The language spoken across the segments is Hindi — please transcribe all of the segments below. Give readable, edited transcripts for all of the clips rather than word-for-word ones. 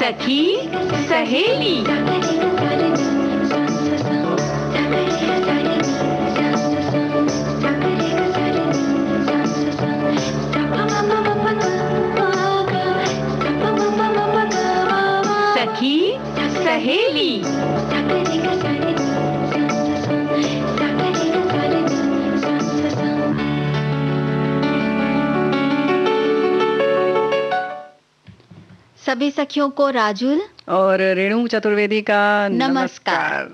सखी सहेली। सखी सहेली। सभी सखियों को राजुल और रेणु चतुर्वेदी का नमस्कार।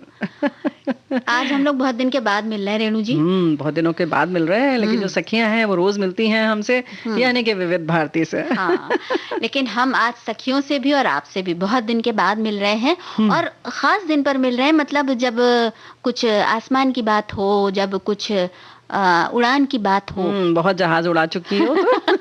आज हम लोग बहुत दिन के बाद मिल रहे हैं रेणु जी। बहुत दिनों के बाद मिल रहे हैं, लेकिन जो सखियां हैं वो रोज मिलती हैं हमसे, यानी कि विविध भारती से। हाँ, लेकिन हम आज सखियों से भी और आपसे भी बहुत दिन के बाद मिल रहे हैं और खास दिन पर मिल रहे हैं। मतलब जब कुछ आसमान की बात हो, जब कुछ उड़ान की बात हो। बहुत जहाज उड़ा चुकी हो तो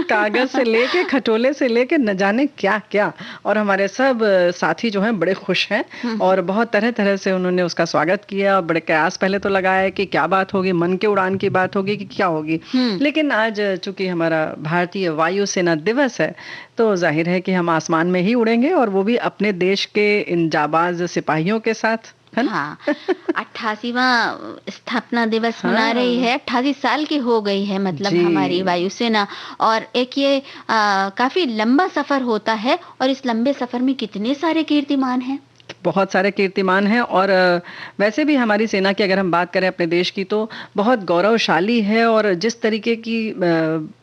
कागज से लेके खटोले से लेके न जाने क्या क्या। और हमारे सब साथी जो हैं बड़े खुश हैं और बहुत तरह तरह से उन्होंने उसका स्वागत किया। बड़े कयास पहले तो लगाया कि क्या बात होगी, मन के उड़ान की बात होगी कि क्या होगी। लेकिन आज चूंकि हमारा भारतीय वायुसेना दिवस है तो जाहिर है कि हम आसमान में ही उड़ेंगे, और वो भी अपने देश के इन जाबाज सिपाहियों के साथ। हाँ, 88वां स्थापना दिवस मना रही है। 88 साल की हो गई है मतलब हमारी वायुसेना। और एक ये काफी लंबा सफर होता है, और इस लंबे सफर में कितने सारे कीर्तिमान हैं। बहुत सारे कीर्तिमान हैं। और वैसे भी हमारी सेना की अगर हम बात करें अपने देश की तो बहुत गौरवशाली है। और जिस तरीके की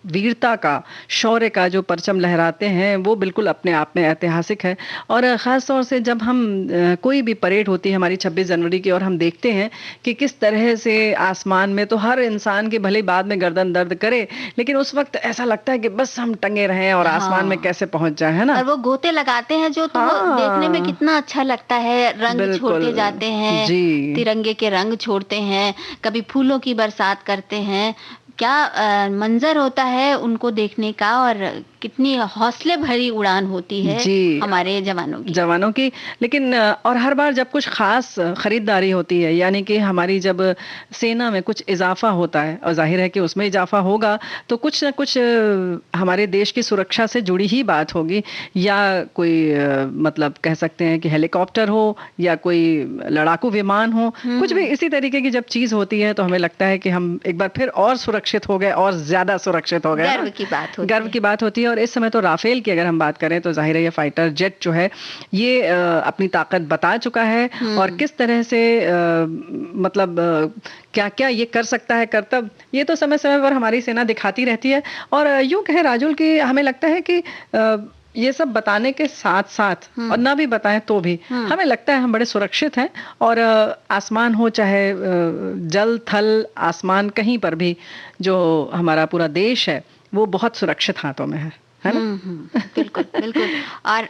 वीरता का, शौर्य का जो परचम लहराते हैं वो बिल्कुल अपने आप में ऐतिहासिक है। और ख़ास तौर से जब हम कोई भी परेड होती है हमारी 26 जनवरी की, और हम देखते हैं कि किस तरह से आसमान में तो हर इंसान की भले बाद में गर्दन दर्द करे, लेकिन उस वक्त ऐसा लगता है कि बस हम टंगे रहें और आसमान में कैसे पहुंच जाए, है ना। और वो गोते लगाते हैं जो, तो वो देखने में कितना अच्छा लगता है। रंग छोड़ते जाते हैं, तिरंगे के रंग छोड़ते हैं, कभी फूलों की बरसात करते हैं। क्या मंजर होता है उनको देखने का, और कितनी हौसले भरी उड़ान होती है हमारे जवानों की। लेकिन और हर बार जब कुछ खास खरीदारी होती है, यानी कि हमारी जब सेना में कुछ इजाफा होता है, और जाहिर है कि उसमें इजाफा होगा तो कुछ न कुछ हमारे देश की सुरक्षा से जुड़ी ही बात होगी। या कोई मतलब कह सकते हैं कि हेलीकॉप्टर हो या कोई लड़ाकू विमान हो, कुछ भी इसी तरीके की जब चीज होती है तो हमें लगता है कि हम एक बार फिर और सुरक्षित हो गए, और ज्यादा सुरक्षित हो गए। गर्व की बात होती है। और इस समय तो राफेल की अगर हम बात करें तो जाहिर है ये फाइटर जेट जो है ये अपनी ताकत बता चुका है, और किस तरह से मतलब क्या क्या ये कर सकता है करतब, ये तो समय समय पर हमारी सेना दिखाती रहती है। और यूं कहें राजुल की हमें लगता है कि ये सब बताने के साथ साथ, और ना भी बताएं तो भी हमें लगता है हम बड़े सुरक्षित हैं। और आसमान हो चाहे जल थल आसमान, कहीं पर भी जो हमारा पूरा देश है वो बहुत सुरक्षित हाथों में है ना। बिल्कुल बिल्कुल। और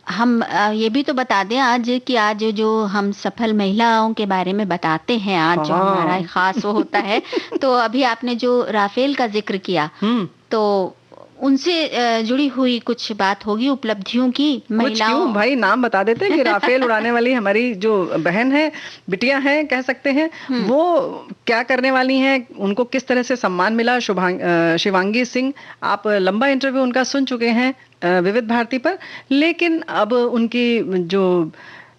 हम ये भी तो बता दें आज कि आज जो हम सफल महिलाओं के बारे में बताते हैं, आज जो हमारा खास वो होता है, तो अभी आपने जो राफेल का जिक्र किया तो उनसे जुड़ी हुई कुछ बात होगी, उपलब्धियों की। महिलाओं, क्यों भाई, नाम बता देते हैं कि राफेल उड़ाने वाली हमारी जो बहन है, बिटिया है कह सकते हैं, वो क्या करने वाली हैं, उनको किस तरह से सम्मान मिला। शिवांगी सिंह, आप लंबा इंटरव्यू उनका सुन चुके हैं विविध भारती पर, लेकिन अब उनकी जो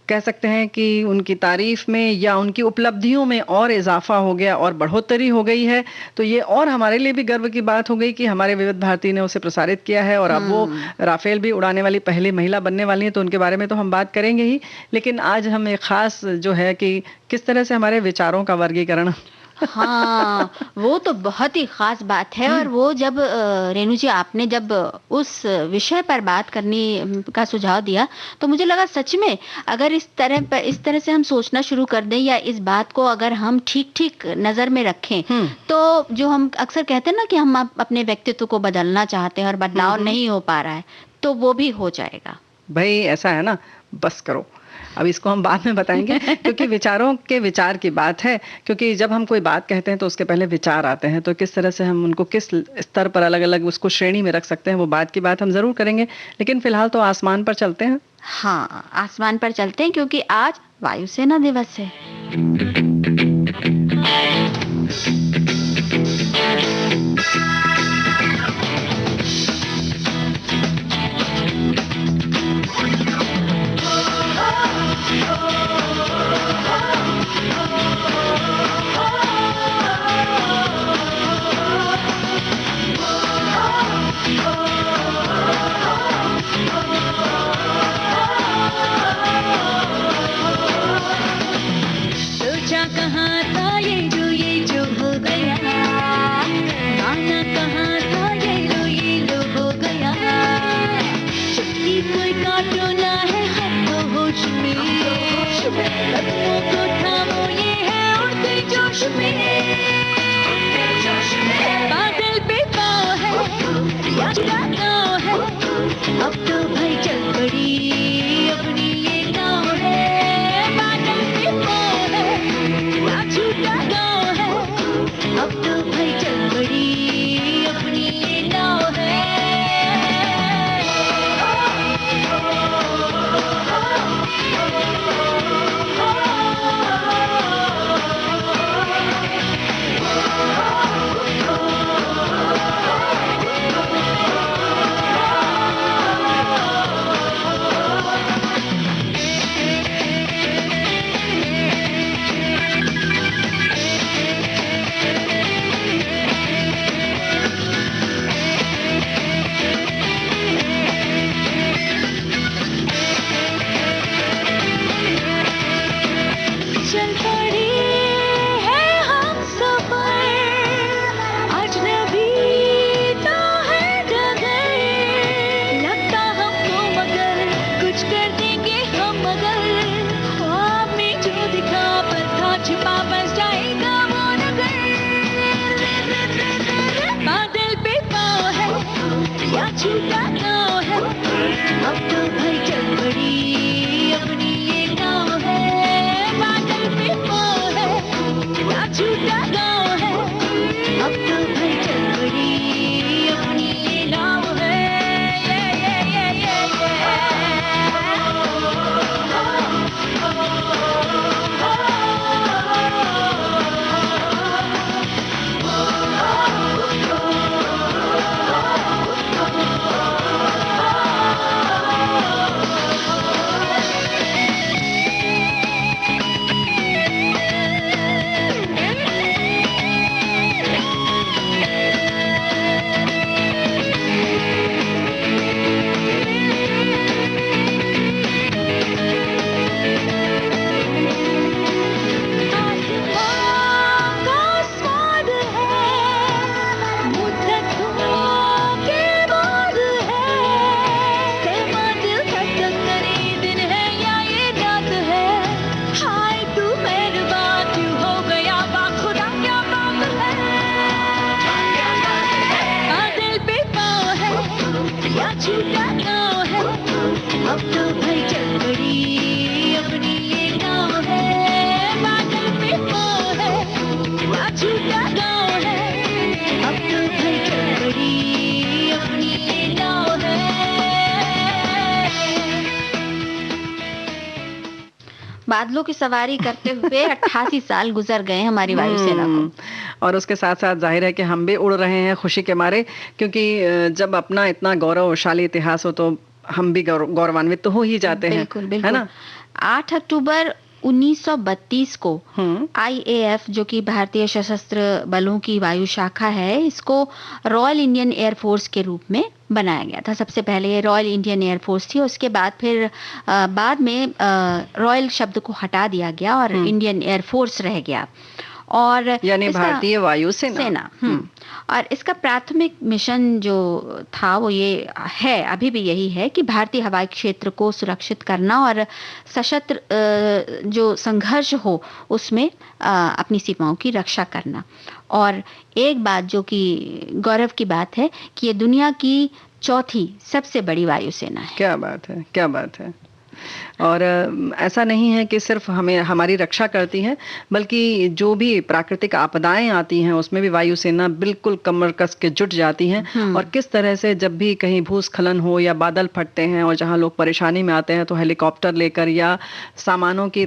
कह सकते हैं कि उनकी तारीफ में या उनकी उपलब्धियों में और इजाफा हो गया और बढ़ोतरी हो गई है। तो ये और हमारे लिए भी गर्व की बात हो गई कि हमारे विविध भारती ने उसे प्रसारित किया है, और अब वो राफेल भी उड़ाने वाली पहली महिला बनने वाली है। तो उनके बारे में तो हम बात करेंगे ही, लेकिन आज हम एक खास जो है कि किस तरह से हमारे विचारों का वर्गीकरण हाँ, वो तो बहुत ही खास बात है। और वो जब रेणु जी आपने जब उस विषय पर बात करने का सुझाव दिया तो मुझे लगा सच में अगर इस तरह से हम सोचना शुरू कर दें, या इस बात को अगर हम ठीक ठीक नजर में रखें, तो जो हम अक्सर कहते हैं ना कि हम अपने व्यक्तित्व को बदलना चाहते हैं और बदलाव नहीं हो पा रहा है, तो वो भी हो जाएगा। भाई ऐसा है ना, बस करो। अब इसको हम बाद में बताएंगे क्योंकि विचारों के विचार की बात है। क्योंकि जब हम कोई बात कहते हैं तो उसके पहले विचार आते हैं, तो किस तरह से हम उनको किस स्तर पर अलग अलग उसको श्रेणी में रख सकते हैं, वो बात की बात हम जरूर करेंगे। लेकिन फिलहाल तो आसमान पर चलते हैं। हाँ, आसमान पर चलते हैं क्योंकि आज वायुसेना दिवस है। कदमों को थामो ये है उड़ते जोश में, बादल पे पाँव है या छूटा गाँव है, अब तो भाई चल पड़ी अपनी ये नाव है, बादल पे पाँव है या छूटा गाँव है, अब तो भाई चल पड़ी अपनी ये नाव है। चल पड़ी है हम सफर, अजनबी तो है डगर, लगता हमको मगर कुछ कर देंगे हम मगर, ख्वाब में जो दिखा पर था छिपा बस जाएगा वो नगर, बादल पे पाँव है या छूटा गाँव है, अब तो भाई चल पड़ी अपनी ये नाव है, बादल पे पाँव है या छूटा गाँव है, अब तो भाई चल पड़ी अपनी ये नाव है। छूटा गाँव है, अब तो भाई चल पड़ी अपनी ये नाव है, बादल पे पाँव है या छूटा गाँव है, अब तो भाई चल पड़ी अपनी ये नाव है। बादलों की सवारी करते हुए 88 साल गुजर गए हमारी वायुसेना को। और उसके साथ साथ जाहिर है कि हम भी उड़ रहे हैं खुशी के मारे, क्योंकि जब अपना इतना गौरवशाली इतिहास हो तो हम भी गौरवान्वित तो हो ही जाते हैं, बिल्कुल, बिल्कुल। है ना। 8 अक्टूबर 1932 को IAF जो कि भारतीय सशस्त्र बलों की वायु शाखा है, इसको रॉयल इंडियन एयर फोर्स के रूप में बनाया गया था। सबसे पहले ये रॉयल इंडियन एयर फोर्स थी, उसके बाद फिर बाद में रॉयल शब्द को हटा दिया गया और इंडियन एयर फोर्स रह गया, और यानी भारतीय वायु सेना। और इसका प्राथमिक मिशन जो था वो ये है, अभी भी यही है कि भारतीय हवाई क्षेत्र को सुरक्षित करना और सशस्त्र जो संघर्ष हो उसमें अपनी सीमाओं की रक्षा करना। और एक बात जो कि गौरव की बात है कि ये दुनिया की चौथी सबसे बड़ी वायुसेना है। क्या बात है, क्या बात है। और ऐसा नहीं है कि सिर्फ हमें हमारी रक्षा करती है, बल्कि जो भी प्राकृतिक आपदाएं आती हैं उसमें भी वायुसेना बिल्कुल कमर कस के जुट जाती हैं। और किस तरह से जब भी कहीं भूस्खलन हो या बादल फटते हैं और जहां लोग परेशानी में आते हैं तो हेलीकॉप्टर लेकर या सामानों की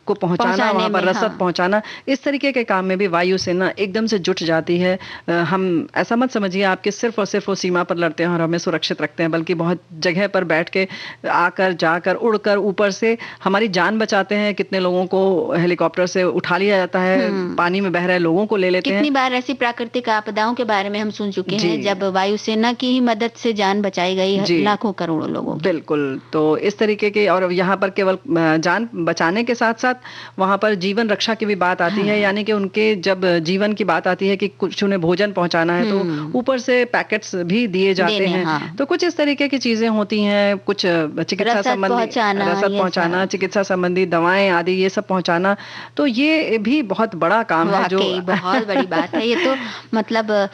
को पहुंचाना, वहां पर रसद पहुंचाना, इस तरीके के काम में भी वायुसेना एकदम से जुट जाती है। हम ऐसा मत समझिए आप कि सिर्फ और सिर्फ वो सीमा पर लड़ते हैं और हमें सुरक्षित रखते हैं, बल्कि बहुत जगह पर बैठ के आकर जाकर उड़कर ऊपर से हमारी जान बचाते हैं। कितने लोगों को हेलीकॉप्टर से उठा लिया जाता है, पानी में बह रहे लोगों को ले लेते हैं। कितनी बार ऐसी प्राकृतिक आपदाओं के बारे में हम सुन चुके हैं जब वायुसेना की ही मदद से जान बचाई गई लाखों करोड़ों लोगों की। बिल्कुल। तो इस तरीके के, और यहाँ पर केवल जान बचाने के साथ साथ साथ वहां पर जीवन रक्षा की भी बात आती है, यानी कि उनके जब जीवन की बात आती है कि कुछ उन्हें भोजन पहुंचाना है तो ऊपर से पैकेट्स भी दिए जाते देने, हैं। हाँ। तो कुछ इस तरीके की चीजें होती हैं, कुछ चिकित्सा रसद संबंधी पहुंचाना, रसद ये पहुंचाना, सब। चिकित्सा संबंधी दवाएं आदि ये सब पहुंचाना, तो ये भी बहुत बड़ा काम है जो वाकई बहुत बड़ी बात है ये तो। मतलब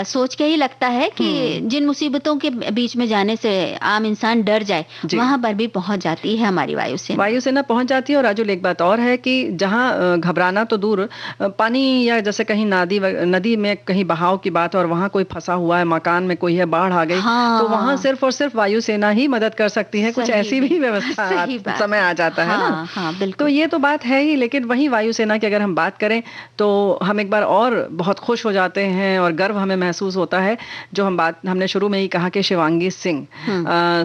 सोच के ही लगता है कि जिन मुसीबतों के बीच में जाने से आम इंसान डर जाए, जी। वहां पर भी पहुंच जाती है हमारी वायुसेना। वायुसेना पहुंच जाती है। और राजुल, एक बात और है कि जहां घबराना तो दूर, पानी या जैसे कहीं नदी में कहीं बहाव की बात है और वहां कोई फंसा हुआ है, मकान में कोई है, बाढ़ आ गई, हाँ। तो वहां सिर्फ और सिर्फ वायुसेना ही मदद कर सकती है। कुछ सही ऐसी भी व्यवस्था सही बात। समय आ जाता है ना। हाँ, हाँ, बिल्कुल। तो ये तो बात है ही, लेकिन वही वायुसेना की अगर हम बात करें तो हम एक बार और बहुत खुश हो जाते हैं और गर्व हमें महसूस होता है। जो हमने शुरू में ही कहा कि शिवांगी सिंह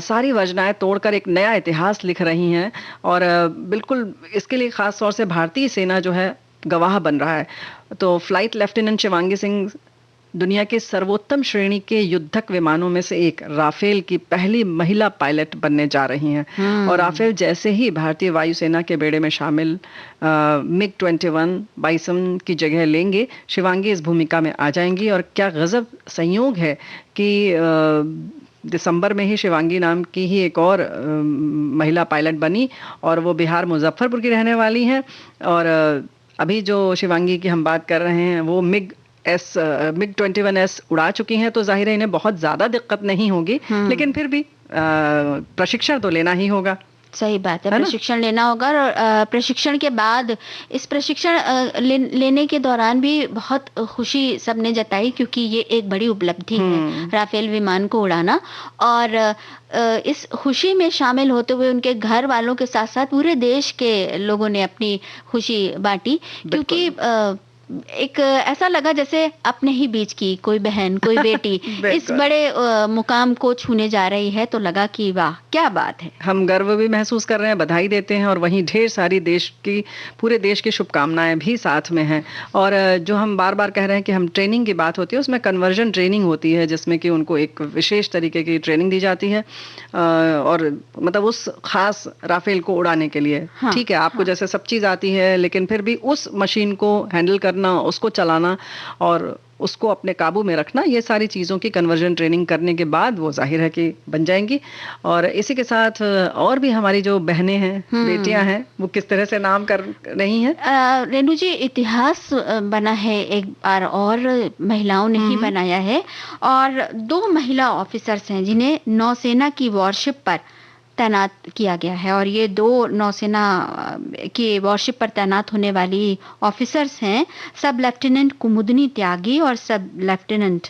सारी वर्जनाएं तोड़कर एक नया इतिहास लिख रही हैं, और बिल्कुल इसके लिए खास तौर से भारतीय सेना जो है गवाह बन रहा है। तो फ्लाइट लेफ्टिनेंट शिवांगी सिंह दुनिया के सर्वोत्तम श्रेणी के युद्धक विमानों में से एक राफेल की पहली महिला पायलट बनने जा रही हैं। और राफेल जैसे ही भारतीय वायुसेना के बेड़े में शामिल मिग 21 बाइसन की जगह लेंगे, शिवांगी इस भूमिका में आ जाएंगी। और क्या गजब संयोग है कि दिसंबर में ही शिवांगी नाम की ही एक और महिला पायलट बनी, और वो बिहार मुजफ्फरपुर की रहने वाली हैं। और अभी जो शिवांगी की हम बात कर रहे हैं वो मिग 21S उड़ा चुकी हैं, तो जाहिर है इन्हें बहुत ज्यादा दिक्कत नहीं होगी, लेकिन फिर भी प्रशिक्षण तो लेना ही होगा। सही बात है, प्रशिक्षण लेना होगा। और प्रशिक्षण के बाद, इस प्रशिक्षण लेने के दौरान भी बहुत खुशी सबने जताई, क्योंकि ये एक बड़ी उपलब्धि है राफेल विमान को उड़ाना। और इस खुशी में शामिल होते हुए उनके घर वालों के साथ साथ पूरे देश के लोगों ने अपनी खुशी बांटी, क्योंकि एक ऐसा लगा जैसे अपने ही बीच की कोई बहन, कोई बेटी इस बड़े मुकाम को छूने जा रही है, तो लगा कि वाह क्या बात है। हम गर्व भी महसूस कर रहे हैं, बधाई देते हैं, और वहीं ढेर सारी पूरे देश की शुभकामनाएं भी साथ में हैं। और जो हम बार बार कह रहे हैं कि हम ट्रेनिंग की बात होती है, उसमें कन्वर्जन ट्रेनिंग होती है, जिसमें कि उनको एक विशेष तरीके की ट्रेनिंग दी जाती है, और मतलब उस खास राफेल को उड़ाने के लिए। हाँ, ठीक है, आपको जैसे सब चीज आती है, लेकिन फिर भी उस मशीन को हैंडल करना, उसको चलाना और उसको अपने काबू में रखना, ये सारी चीज़ों की कन्वर्जन ट्रेनिंग करने के बाद वो जाहिर है कि बन जाएंगी। और इसी के साथ और भी हमारी जो बहनें हैं, बेटियां हैं, वो किस तरह से नाम कर रही हैं। रेणु जी, इतिहास बना है एक बार और महिलाओं ने ही बनाया है। और 2 महिला ऑफिसर्स हैं जिन्हें नौसेना की वॉरशिप पर तैनात किया गया है। और ये 2 नौसेना की वॉरशिप पर तैनात होने वाली ऑफिसर्स हैं सब लेफ्टिनेंट कुमुदनी त्यागी और सब लेफ्टिनेंट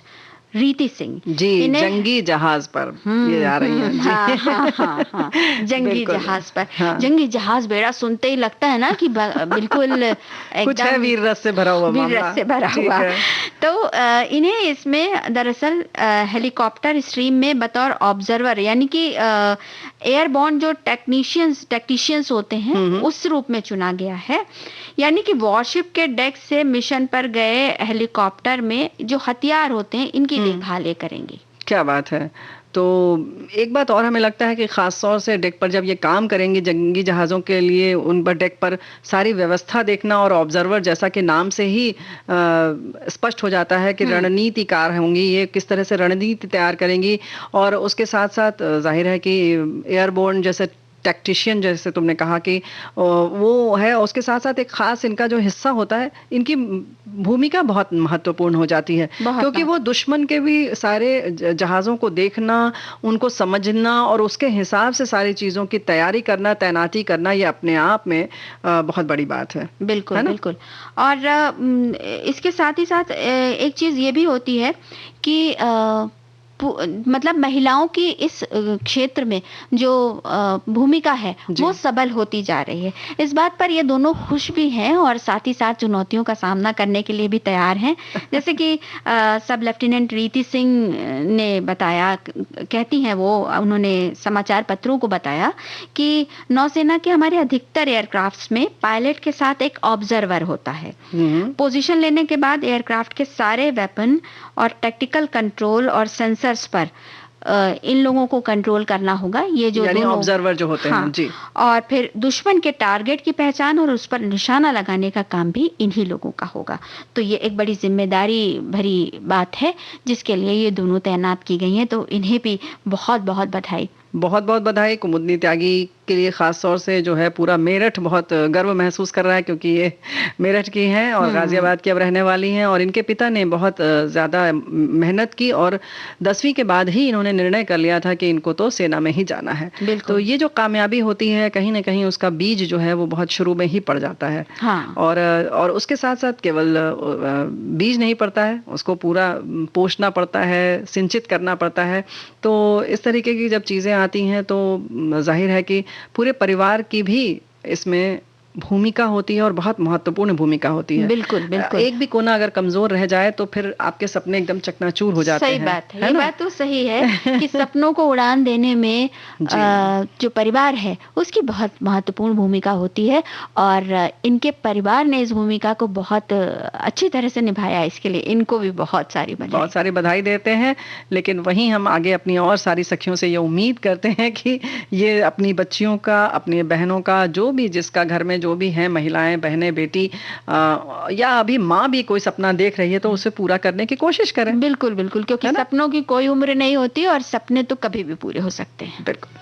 रीति सिंह जी। जंगी जहाज पर ये जा रही हैं। हाँ, जंगी जहाज पर। जंगी जहाज बेड़ा सुनते ही लगता है ना कि बिल्कुल कुछ है वीर रस से भरा हुआ मामला। वीर रस से भरा हुआ। तो इन्हें इसमें दरअसल हेलीकॉप्टर स्ट्रीम में बतौर ऑब्जर्वर, यानी कि एयरबोर्न जो टेक्नीशियंस होते हैं, उस रूप में चुना गया है। यानी कि वॉरशिप के डेक से मिशन पर गए हेलीकॉप्टर में जो हथियार होते हैं, इनकी देखभाल ये करेंगे। क्या बात है। तो एक बात और हमें लगता है कि खास तौर से डेक पर जब ये काम करेंगे जंगी जहाज़ों के लिए, उन पर डेक पर सारी व्यवस्था देखना, और ऑब्जर्वर जैसा कि नाम से ही स्पष्ट हो जाता है कि रणनीतिकार होंगी, ये किस तरह से रणनीति तैयार करेंगी। और उसके साथ साथ जाहिर है कि एयरबोर्न जैसे टैक्टिशियन, जैसे तुमने कहा कि वो है, उसके साथ साथ एक खास इनका जो हिस्सा होता है, इनकी भूमिका बहुत महत्वपूर्ण हो जाती है, क्योंकि वो दुश्मन के भी सारे जहाज़ों को देखना, उनको समझना और उसके हिसाब से सारी चीज़ों की तैयारी करना, तैनाती करना, ये अपने आप में बहुत बड़ी बात है। बिल्कुल, बिल्कुल। और इसके साथ ही साथ एक चीज़ ये भी होती है कि मतलब महिलाओं की इस क्षेत्र में जो भूमिका है वो सबल होती जा रही है। इस बात पर ये दोनों खुश भी हैं और साथ ही साथ चुनौतियों का सामना करने के लिए भी तैयार हैं। जैसे कि सब लेफ्टिनेंट रीति सिंह ने बताया, कहती हैं वो, उन्होंने समाचार पत्रों को बताया कि नौसेना के हमारे अधिकतर एयरक्राफ्ट्स में पायलट के साथ एक ऑब्जर्वर होता है। पोजीशन लेने के बाद एयरक्राफ्ट के सारे वेपन और टैक्टिकल कंट्रोल और सेंसर्स पर इन लोगों को कंट्रोल करना होगा, ये जो यानी दोनों ऑब्जर्वर जो होते हैं, जी। और फिर दुश्मन के टारगेट की पहचान और उस पर निशाना लगाने का काम भी इन्हीं लोगों का होगा। तो ये एक बड़ी जिम्मेदारी भरी बात है जिसके लिए ये दोनों तैनात की गई हैं, तो इन्हें भी बहुत बहुत बधाई। बहुत बहुत बधाई। कुमुदनी त्यागी के लिए खास तौर से जो है पूरा मेरठ बहुत गर्व महसूस कर रहा है, क्योंकि ये मेरठ की हैं और गाजियाबाद की अब रहने वाली हैं, और इनके पिता ने बहुत ज़्यादा मेहनत की और 10वीं के बाद ही इन्होंने निर्णय कर लिया था कि इनको तो सेना में ही जाना है। तो ये जो कामयाबी होती है कहीं ना कहीं उसका बीज जो है वो बहुत शुरू में ही पड़ जाता है। हाँ। और उसके साथ साथ केवल बीज नहीं पड़ता है, उसको पूरा पोषना पड़ता है, सिंचित करना पड़ता है। तो इस तरीके की जब चीज़ें आती हैं तो जाहिर है कि पूरे परिवार की भी इसमें भूमिका होती है और बहुत महत्वपूर्ण भूमिका होती है। बिल्कुल बिल्कुल। एक भी कोना अगर कमजोर रह जाए तो फिर आपके सपने एकदम चकनाचूर हो जाते हैं। सही बात है, ये बात तो सही है कि सपनों को उड़ान देने में जो परिवार है उसकी बहुत महत्वपूर्ण भूमिका होती है, और इनके परिवार ने इस भूमिका को बहुत अच्छी तरह से निभाया। इसके लिए इनको भी बहुत सारी बधाई देते हैं। लेकिन वहीं हम आगे अपनी और सारी सखियों से ये उम्मीद करते हैं कि ये अपनी बच्चियों का, अपनी बहनों का, जो भी जिसका घर में जो भी हैं महिलाएं, बहनें, बेटी या अभी माँ भी कोई सपना देख रही है तो उसे पूरा करने की कोशिश करें। बिल्कुल बिल्कुल, क्योंकि सपनों की कोई उम्र नहीं होती और सपने तो कभी भी पूरे हो सकते हैं। बिल्कुल।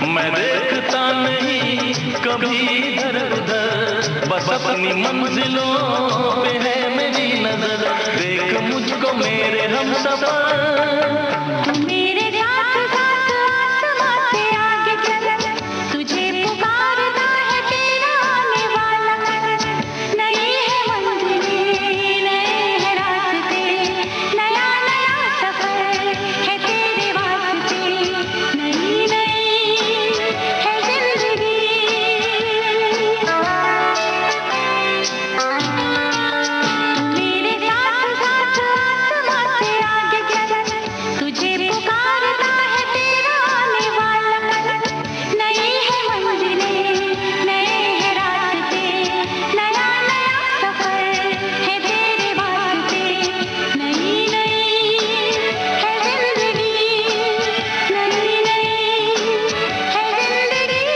मैं देखता नहीं कभी इधर उधर बस अपनी मंजिलों पे है मेरी नजर, देख मुझको मेरे हमसफर। तू मेरे साथ साथ आसमां से आगे चल, तुझे पुकारता है तेरा आने वाला कल। नई है मंजिलें, नए हैं रास्ते, नया नया सफर है तेरे वास्ते। नई नई है जिंदगी। मेरे साथ साथ आसमां से आगे चल, तुझे पुकारता है तेरा आने वाला कल। नई है मंजिलें, नए हैं रास्ते, नया नया सफर है तेरे वास्ते। नई नई है जिंदगी, नई नई है जिंदगी।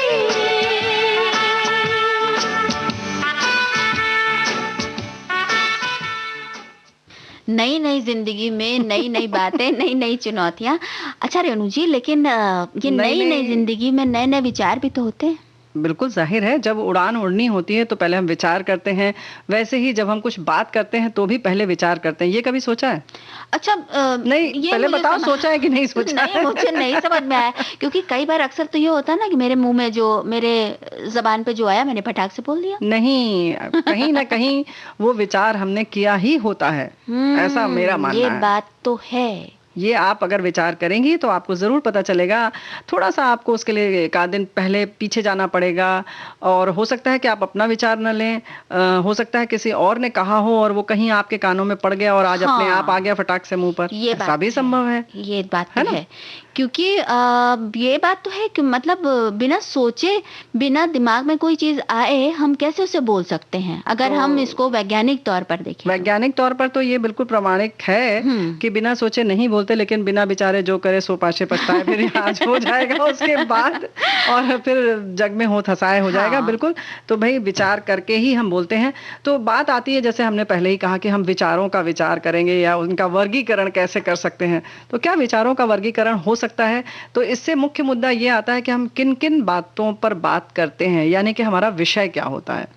नई नई जिंदगी में नई नई बातें, नई नई चुनौतियां। अच्छा रेणु जी, लेकिन ये नई नई नई-नई जिंदगी में नए नए विचार भी तो होते हैं। बिल्कुल जाहिर है, जब उड़ान उड़नी होती है तो पहले हम विचार करते हैं, वैसे ही जब हम कुछ बात करते हैं तो भी पहले विचार करते हैं। ये कभी सोचा है? अच्छा नहीं, ये पहले मुझे बताओ सोचा है कि नहीं सोचा नहीं, है? मुझे नहीं समझ में आया, क्योंकि कई बार अक्सर तो ये होता है ना कि मेरे मुंह में जो, मेरे जबान पे जो आया मैंने फटाक से बोल दिया। नहीं, कहीं ना कहीं वो विचार हमने किया ही होता है, ऐसा मेरा मानना ये है। बात तो है। ये आप अगर विचार करेंगी तो आपको जरूर पता चलेगा। थोड़ा सा आपको उसके लिए एक आध दिन पहले पीछे जाना पड़ेगा, और हो सकता है कि आप अपना विचार न लें, हो सकता है किसी और ने कहा हो और वो कहीं आपके कानों में पड़ गया और आज अपने हाँ। आप आ गया फटाक से मुंह पर। ये ऐसा बात भी संभव है। ये बात है तो ना? है, क्योंकि ये बात तो है कि मतलब बिना सोचे, बिना दिमाग में कोई चीज आए हम कैसे उसे बोल सकते हैं, अगर तो हम इसको वैज्ञानिक तौर पर देखें तो। वैज्ञानिक तौर पर तो ये बिल्कुल प्रमाणिक है कि बिना सोचे नहीं बोलते, लेकिन बिना विचारे जो करे सो पाछे पछताए, फिर आज हो जाएगा उसके बाद, और फिर जग में हो थसाए हो जाएगा। हाँ। बिल्कुल, तो भाई विचार करके ही हम बोलते हैं। तो बात आती है, जैसे हमने पहले ही कहा कि हम विचारों का विचार करेंगे या उनका वर्गीकरण कैसे कर सकते हैं। तो क्या विचारों का वर्गीकरण हो सकता है? तो इससे मुख्य मुद्दा ये आता है कि हम किन किन बातों पर बात करते हैं, यानी कि हमारा विषय क्या होता है।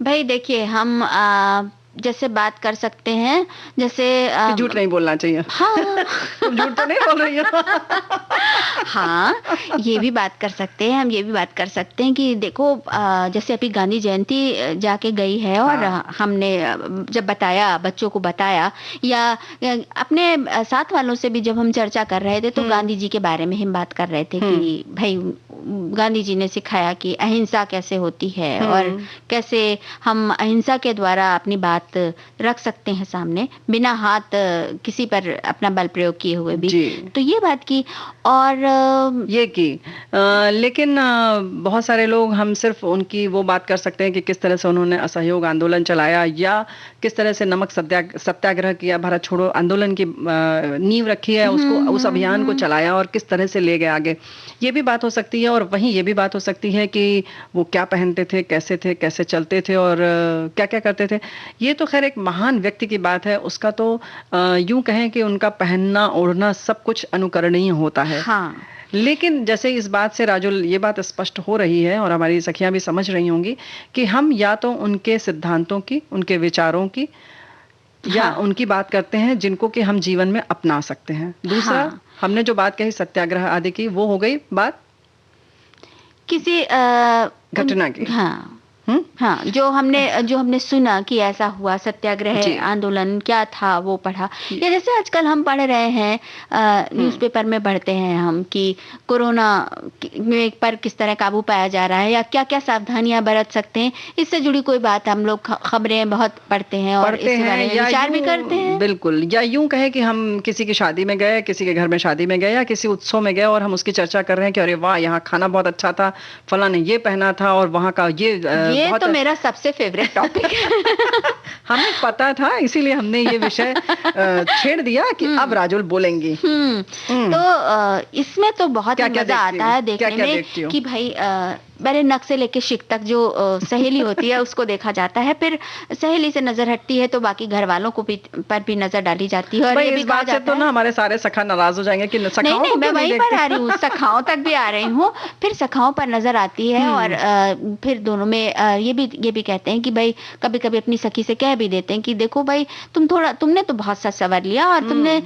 भाई देखिए, हम जैसे बात कर सकते हैं, जैसे कि झूठ नहीं बोलना चाहिए। हाँ तुम झूठ तो नहीं बोल रही हो? हाँ, ये भी बात कर सकते हैं, हम ये भी बात कर सकते हैं कि देखो, जैसे अभी गांधी जयंती जाके गई है, और हाँ। हमने जब बताया, बच्चों को बताया, या अपने साथ वालों से भी जब हम चर्चा कर रहे थे, तो गांधी जी के बारे में हम बात कर रहे थे कि भाई गांधी जी ने सिखाया कि अहिंसा कैसे होती है, और कैसे हम अहिंसा के द्वारा अपनी बात रख सकते हैं सामने, बिना हाथ किसी पर अपना बल प्रयोग किए हुए भी। जी। तो ये बात की, और ये की लेकिन बहुत सारे लोग, हम सिर्फ उनकी वो बात कर सकते हैं कि किस तरह से उन्होंने असहयोग आंदोलन चलाया, या किस तरह से नमक सत्याग्रह किया, भारत छोड़ो आंदोलन की नींव रखी है, उसको, उस अभियान को चलाया और किस तरह से ले गए आगे। ये भी बात हो सकती है, और वहीं ये भी बात हो सकती है कि वो क्या पहनते थे, कैसे चलते थे, और क्या क्या करते थे। ये तो खैर एक महान व्यक्ति की बात है, उसका तो यूं कहें कि उनका पहनना ओढ़ना सब कुछ अनुकरणीय होता है। हाँ, लेकिन जैसे इस बात से राजुल ये बात स्पष्ट हो रही है, और हमारी सखियां भी समझ रही होंगी कि हम या तो उनके सिद्धांतों की, उनके विचारों की, या उनकी बात करते हैं जिनको कि हम जीवन में अपना सकते हैं। दूसरा, हमने जो बात कही सत्याग्रह आदि की, वो हो गई बात किसी घटना की। हाँ हाँ, जो हमने सुना कि ऐसा हुआ, सत्याग्रह आंदोलन क्या था वो पढ़ा, या जैसे आजकल हम पढ़ रहे हैं न्यूज़पेपर में पढ़ते हैं हम कि कोरोना में पर किस तरह काबू पाया जा रहा है, या क्या क्या सावधानियां बरत सकते हैं, इससे जुड़ी कोई बात हम लोग खबरें बहुत पढ़ते हैं और इसके बारे में विचार भी करते हैं। बिल्कुल, या यूं कहे कि हम किसी की शादी में गए, किसी के घर में शादी में गए, या किसी उत्सव में गए, और हम उसकी चर्चा कर रहे हैं कि अरे वाह, यहाँ खाना बहुत अच्छा था, फला ने ये पहना था, और वहाँ का ये तो मेरा सबसे फेवरेट टॉपिक है। हमें पता था, इसीलिए हमने ये विषय छेड़ दिया कि अब राजुल बोलेंगी। तो इसमें तो बहुत क्या-क्या मजा आता है देखने क्या-क्या में देखती हो? कि भाई पहले नक से लेके शिक तक जो सहेली होती है उसको देखा जाता है, फिर सहेली से नजर हटती है तो बाकी घर वालों को भी पर भी नजर डाली जाती है। और भाई ये इस भी कहा बात से जाता तो है, ना हमारे सारे सखा नाराज हो जाएंगे कि नहीं सखाओं नहीं को मैं क्यों नहीं वहीं पर देखते? आ रही हूँ, सखाओं तक भी आ रही हूँ, फिर सखाओं पर नजर आती है। और फिर दोनों में ये भी कहते हैं कि भाई कभी कभी अपनी सखी से कह भी देते हैं कि देखो भाई तुमने तो बहुत सच सवर लिया और तुमने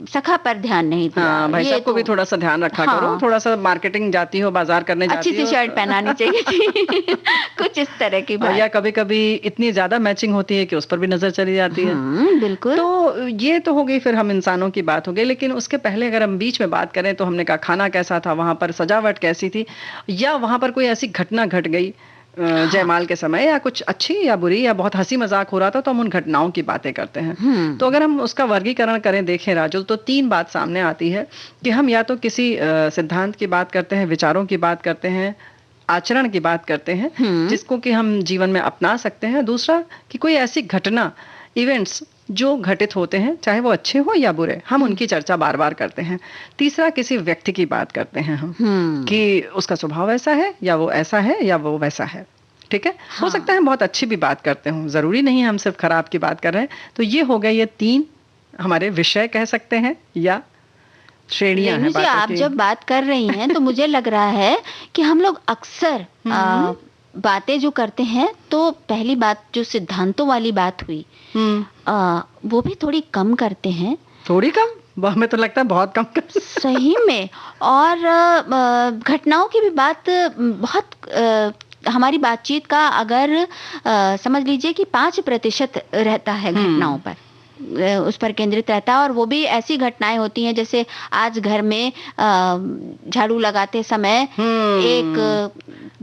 सखा पर ध्यान नहीं दिया। हाँ भाई, ये सबको तो भी थोड़ा सा ध्यान रखा हाँ। करो, थोड़ा सा मार्केटिंग जाती हो, बाजार करने अच्छी जाती सी हो शर्ट पहनानी चाहिए थी कुछ इस तरह की बात। या कभी कभी इतनी ज्यादा मैचिंग होती है कि उस पर भी नजर चली जाती है। बिल्कुल। तो ये तो हो गई, फिर हम इंसानों की बात हो गई, लेकिन उसके पहले अगर हम बीच में बात करें तो हमने कहा खाना कैसा था, वहां पर सजावट कैसी थी, या वहां पर कोई ऐसी घटना घट गई जयमाल के समय, या कुछ अच्छी या बुरी या बहुत हंसी मजाक हो रहा था, तो हम उन घटनाओं की बातें करते हैं। तो अगर हम उसका वर्गीकरण करें, देखें राजुल, तो 3 बात सामने आती है कि हम या तो किसी सिद्धांत की बात करते हैं, विचारों की बात करते हैं, आचरण की बात करते हैं जिसको कि हम जीवन में अपना सकते हैं। दूसरा कि कोई ऐसी घटना, इवेंट्स जो घटित होते हैं, चाहे वो अच्छे हो या बुरे, हम उनकी चर्चा बार बार करते हैं। तीसरा किसी व्यक्ति की बात करते हैं हम कि उसका स्वभाव ऐसा है या वो ऐसा है या वो वैसा है। ठीक है, हो सकता है बहुत अच्छी भी बात करते हो, जरूरी नहीं है हम सिर्फ खराब की बात कर रहे हैं। तो ये हो गए ये 3 हमारे विषय कह सकते हैं या श्रेणियां हैं रेणु जी, आप जब बात कर रही हैं तो मुझे लग रहा है कि हम लोग अक्सर बातें जो करते हैं, तो पहली बात जो सिद्धांतों वाली बात हुई वो भी थोड़ी कम करते हैं। थोड़ी कम? हमें तो लगता है बहुत कम कर सही में। और घटनाओं की भी बात बहुत हमारी बातचीत का अगर समझ लीजिए कि 5% रहता है घटनाओं पर, उस पर केंद्रित रहता है। और वो भी ऐसी घटनाएं होती हैं जैसे आज घर में झाड़ू लगाते समय एक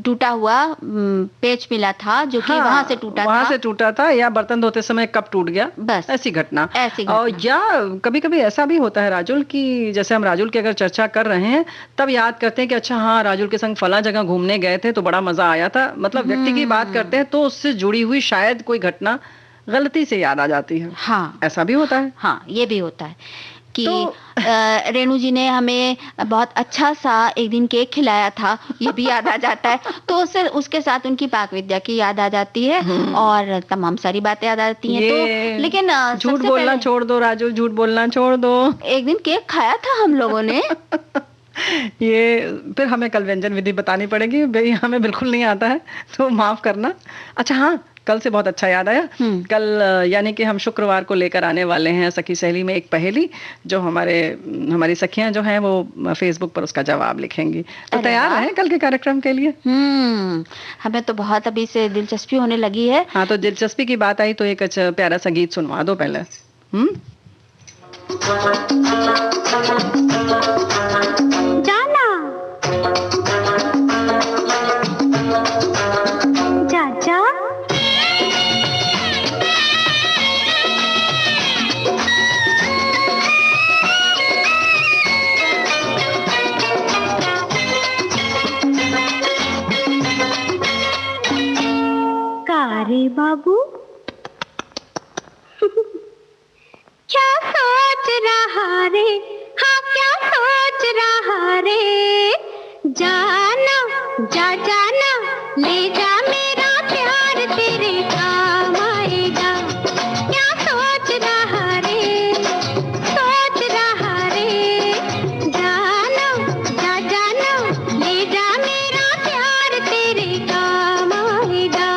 टूटा हुआ पेच मिला था जो कि वहां से टूटा था, या बर्तन धोते समय कप टूट गया, बस ऐसी घटना। और या कभी कभी ऐसा भी होता है राजुल कि जैसे हम राजुल की अगर चर्चा कर रहे हैं तब याद करते हैं कि अच्छा हाँ, राजुल के संग फला जगह घूमने गए थे तो बड़ा मजा आया था। मतलब व्यक्ति की बात करते हैं तो उससे जुड़ी हुई शायद कोई घटना गलती से याद आ जाती है। हाँ, ऐसा भी होता है। हाँ, ये भी होता है कि रेणु जी ने हमें बहुत अच्छा सा एक दिन केक खिलाया था, ये भी याद आ जाता है। तो उसके साथ उनकी पाक विद्या की याद आ जाती है और तमाम सारी बातें याद आ जाती हैं। तो लेकिन झूठ बोलना छोड़ दो राजू, झूठ बोलना छोड़ दो। एक दिन केक खाया था हम लोगों ने ये फिर हमें कल व्यंजन विधि बतानी पड़ेगी भाई, हमें बिल्कुल नहीं आता है तो माफ करना। अच्छा हाँ, कल से बहुत अच्छा याद आया, कल यानी कि हम शुक्रवार को लेकर आने वाले हैं सखी सहेली में एक पहेली, जो हमारी सखियां जो हैं वो फेसबुक पर उसका जवाब लिखेंगी। तो तैयार हैं कल के कार्यक्रम के लिए? हमें तो बहुत अभी से दिलचस्पी होने लगी है। हाँ, तो दिलचस्पी की बात आई तो एक अच्छा प्यारा सा गीत सुनवा दो पहले। जाना चाचा कारे बाबू क्या सोच रहा रे, हाँ क्या सोच रहा रे, जाना जा जाना ले जा मेरा प्यार तेरे काम आएगा। क्या सोच रहा रे, सोच रहा रे, जाना जा जाना ले जा मेरा प्यार तेरे काम आएगा।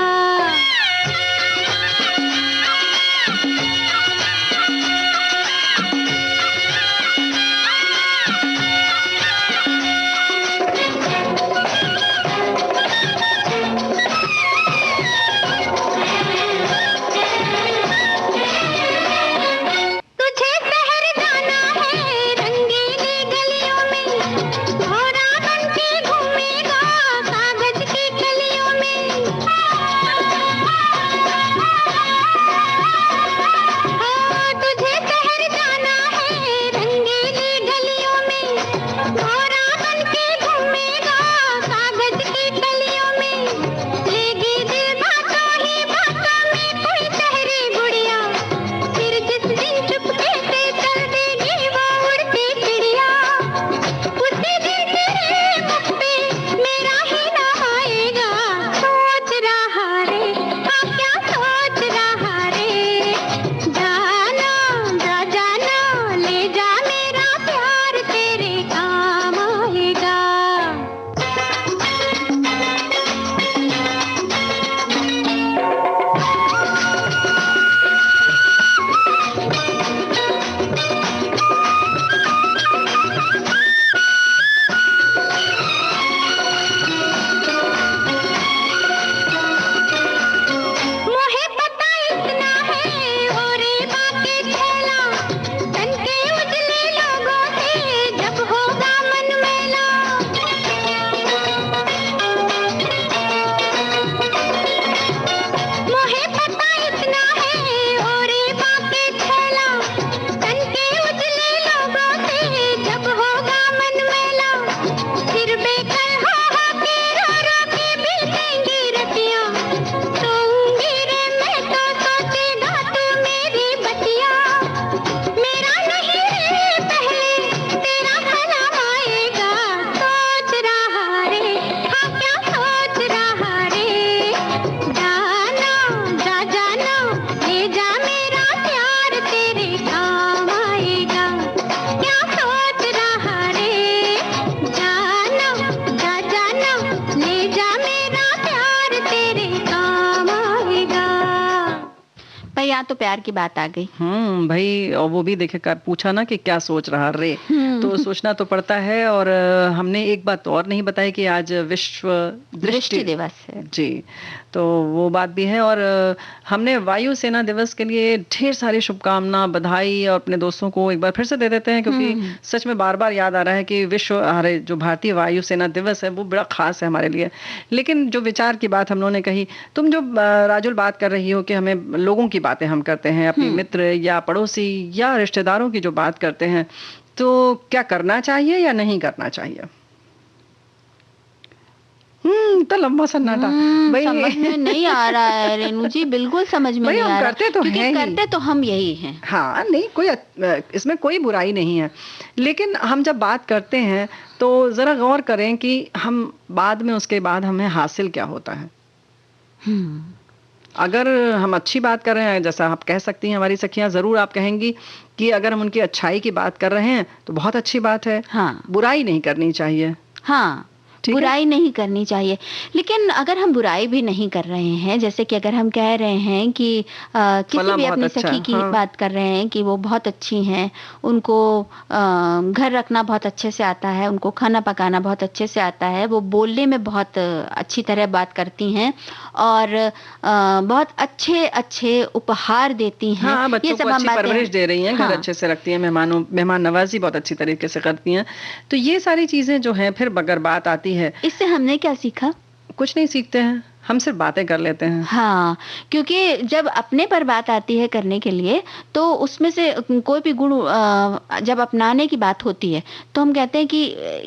तेरे काम आएगा। क्या सोच रहा रे, जाना जा जाना, ले जा मेरा प्यार तेरे काम आएगा। पर यहाँ तो प्यार की बात आ गई। भाई, और वो भी देखे पूछा ना कि क्या सोच रहा रे, तो सोचना तो पड़ता है। और हमने एक बात और नहीं बताई कि आज विश्व दृष्टि दिवस है जी, तो वो बात भी है। और हमने वायुसेना दिवस के लिए ढेर सारी शुभकामना, बधाई और अपने दोस्तों को एक बार फिर से दे देते हैं, क्योंकि सच में बार बार याद आ रहा है कि विश्व हमारे जो भारतीय वायुसेना दिवस है वो बड़ा खास है हमारे लिए। लेकिन जो विचार की बात हम लोगों ने कही, तुम जो राजुल बात कर रही हो कि हमें लोगों की बातें हम करते हैं, अपने मित्र या पड़ोसी या रिश्तेदारों की जो बात करते हैं, तो क्या करना चाहिए या नहीं करना चाहिए? तो लंबा सन्नाटा भाई, समझ में नहीं आ रहा है रेनू जी, बिल्कुल समझ में भाई नहीं हम आ रहा, करते तो क्योंकि हैं ही। करते तो हम यही हैं। हाँ, नहीं कोई इसमें कोई बुराई नहीं है, लेकिन हम जब बात करते हैं तो जरा गौर करें कि हम बाद में उसके बाद हमें हासिल क्या होता है। अगर हम अच्छी बात कर रहे हैं, जैसा आप कह सकती हैं हमारी सखियां, जरूर आप कहेंगी कि अगर हम उनकी अच्छाई की बात कर रहे हैं तो बहुत अच्छी बात है। हाँ, बुराई नहीं करनी चाहिए। हाँ, बुराई नहीं करनी चाहिए। लेकिन अगर हम बुराई भी नहीं कर रहे हैं, जैसे कि अगर हम कह रहे हैं कि किसी फला भी बहुत अपनी अच्छा सखी है, की हाँ। बात कर रहे हैं कि वो बहुत अच्छी हैं, उनको घर रखना बहुत अच्छे से आता है, उनको खाना पकाना बहुत अच्छे से आता है, वो बोलने में बहुत अच्छी तरह बात करती हैं और बहुत अच्छे अच्छे उपहार देती हैं। हाँ, बच्चों ये को सब हम अच्छी बातें परवरिश दे रही हैं, घर हाँ। अच्छे से रखती हैं, मेहमान नवाजी बहुत अच्छी तरीके से करती हैं। तो ये सारी चीजें जो हैं, फिर अगर बात आती है, इससे हमने क्या सीखा? कुछ नहीं सीखते हैं, हम सिर्फ बातें कर लेते हैं। हाँ, क्योंकि जब अपने पर बात आती है करने के लिए, तो उसमें से कोई भी गुण जब अपनाने की बात होती है तो हम कहते हैं कि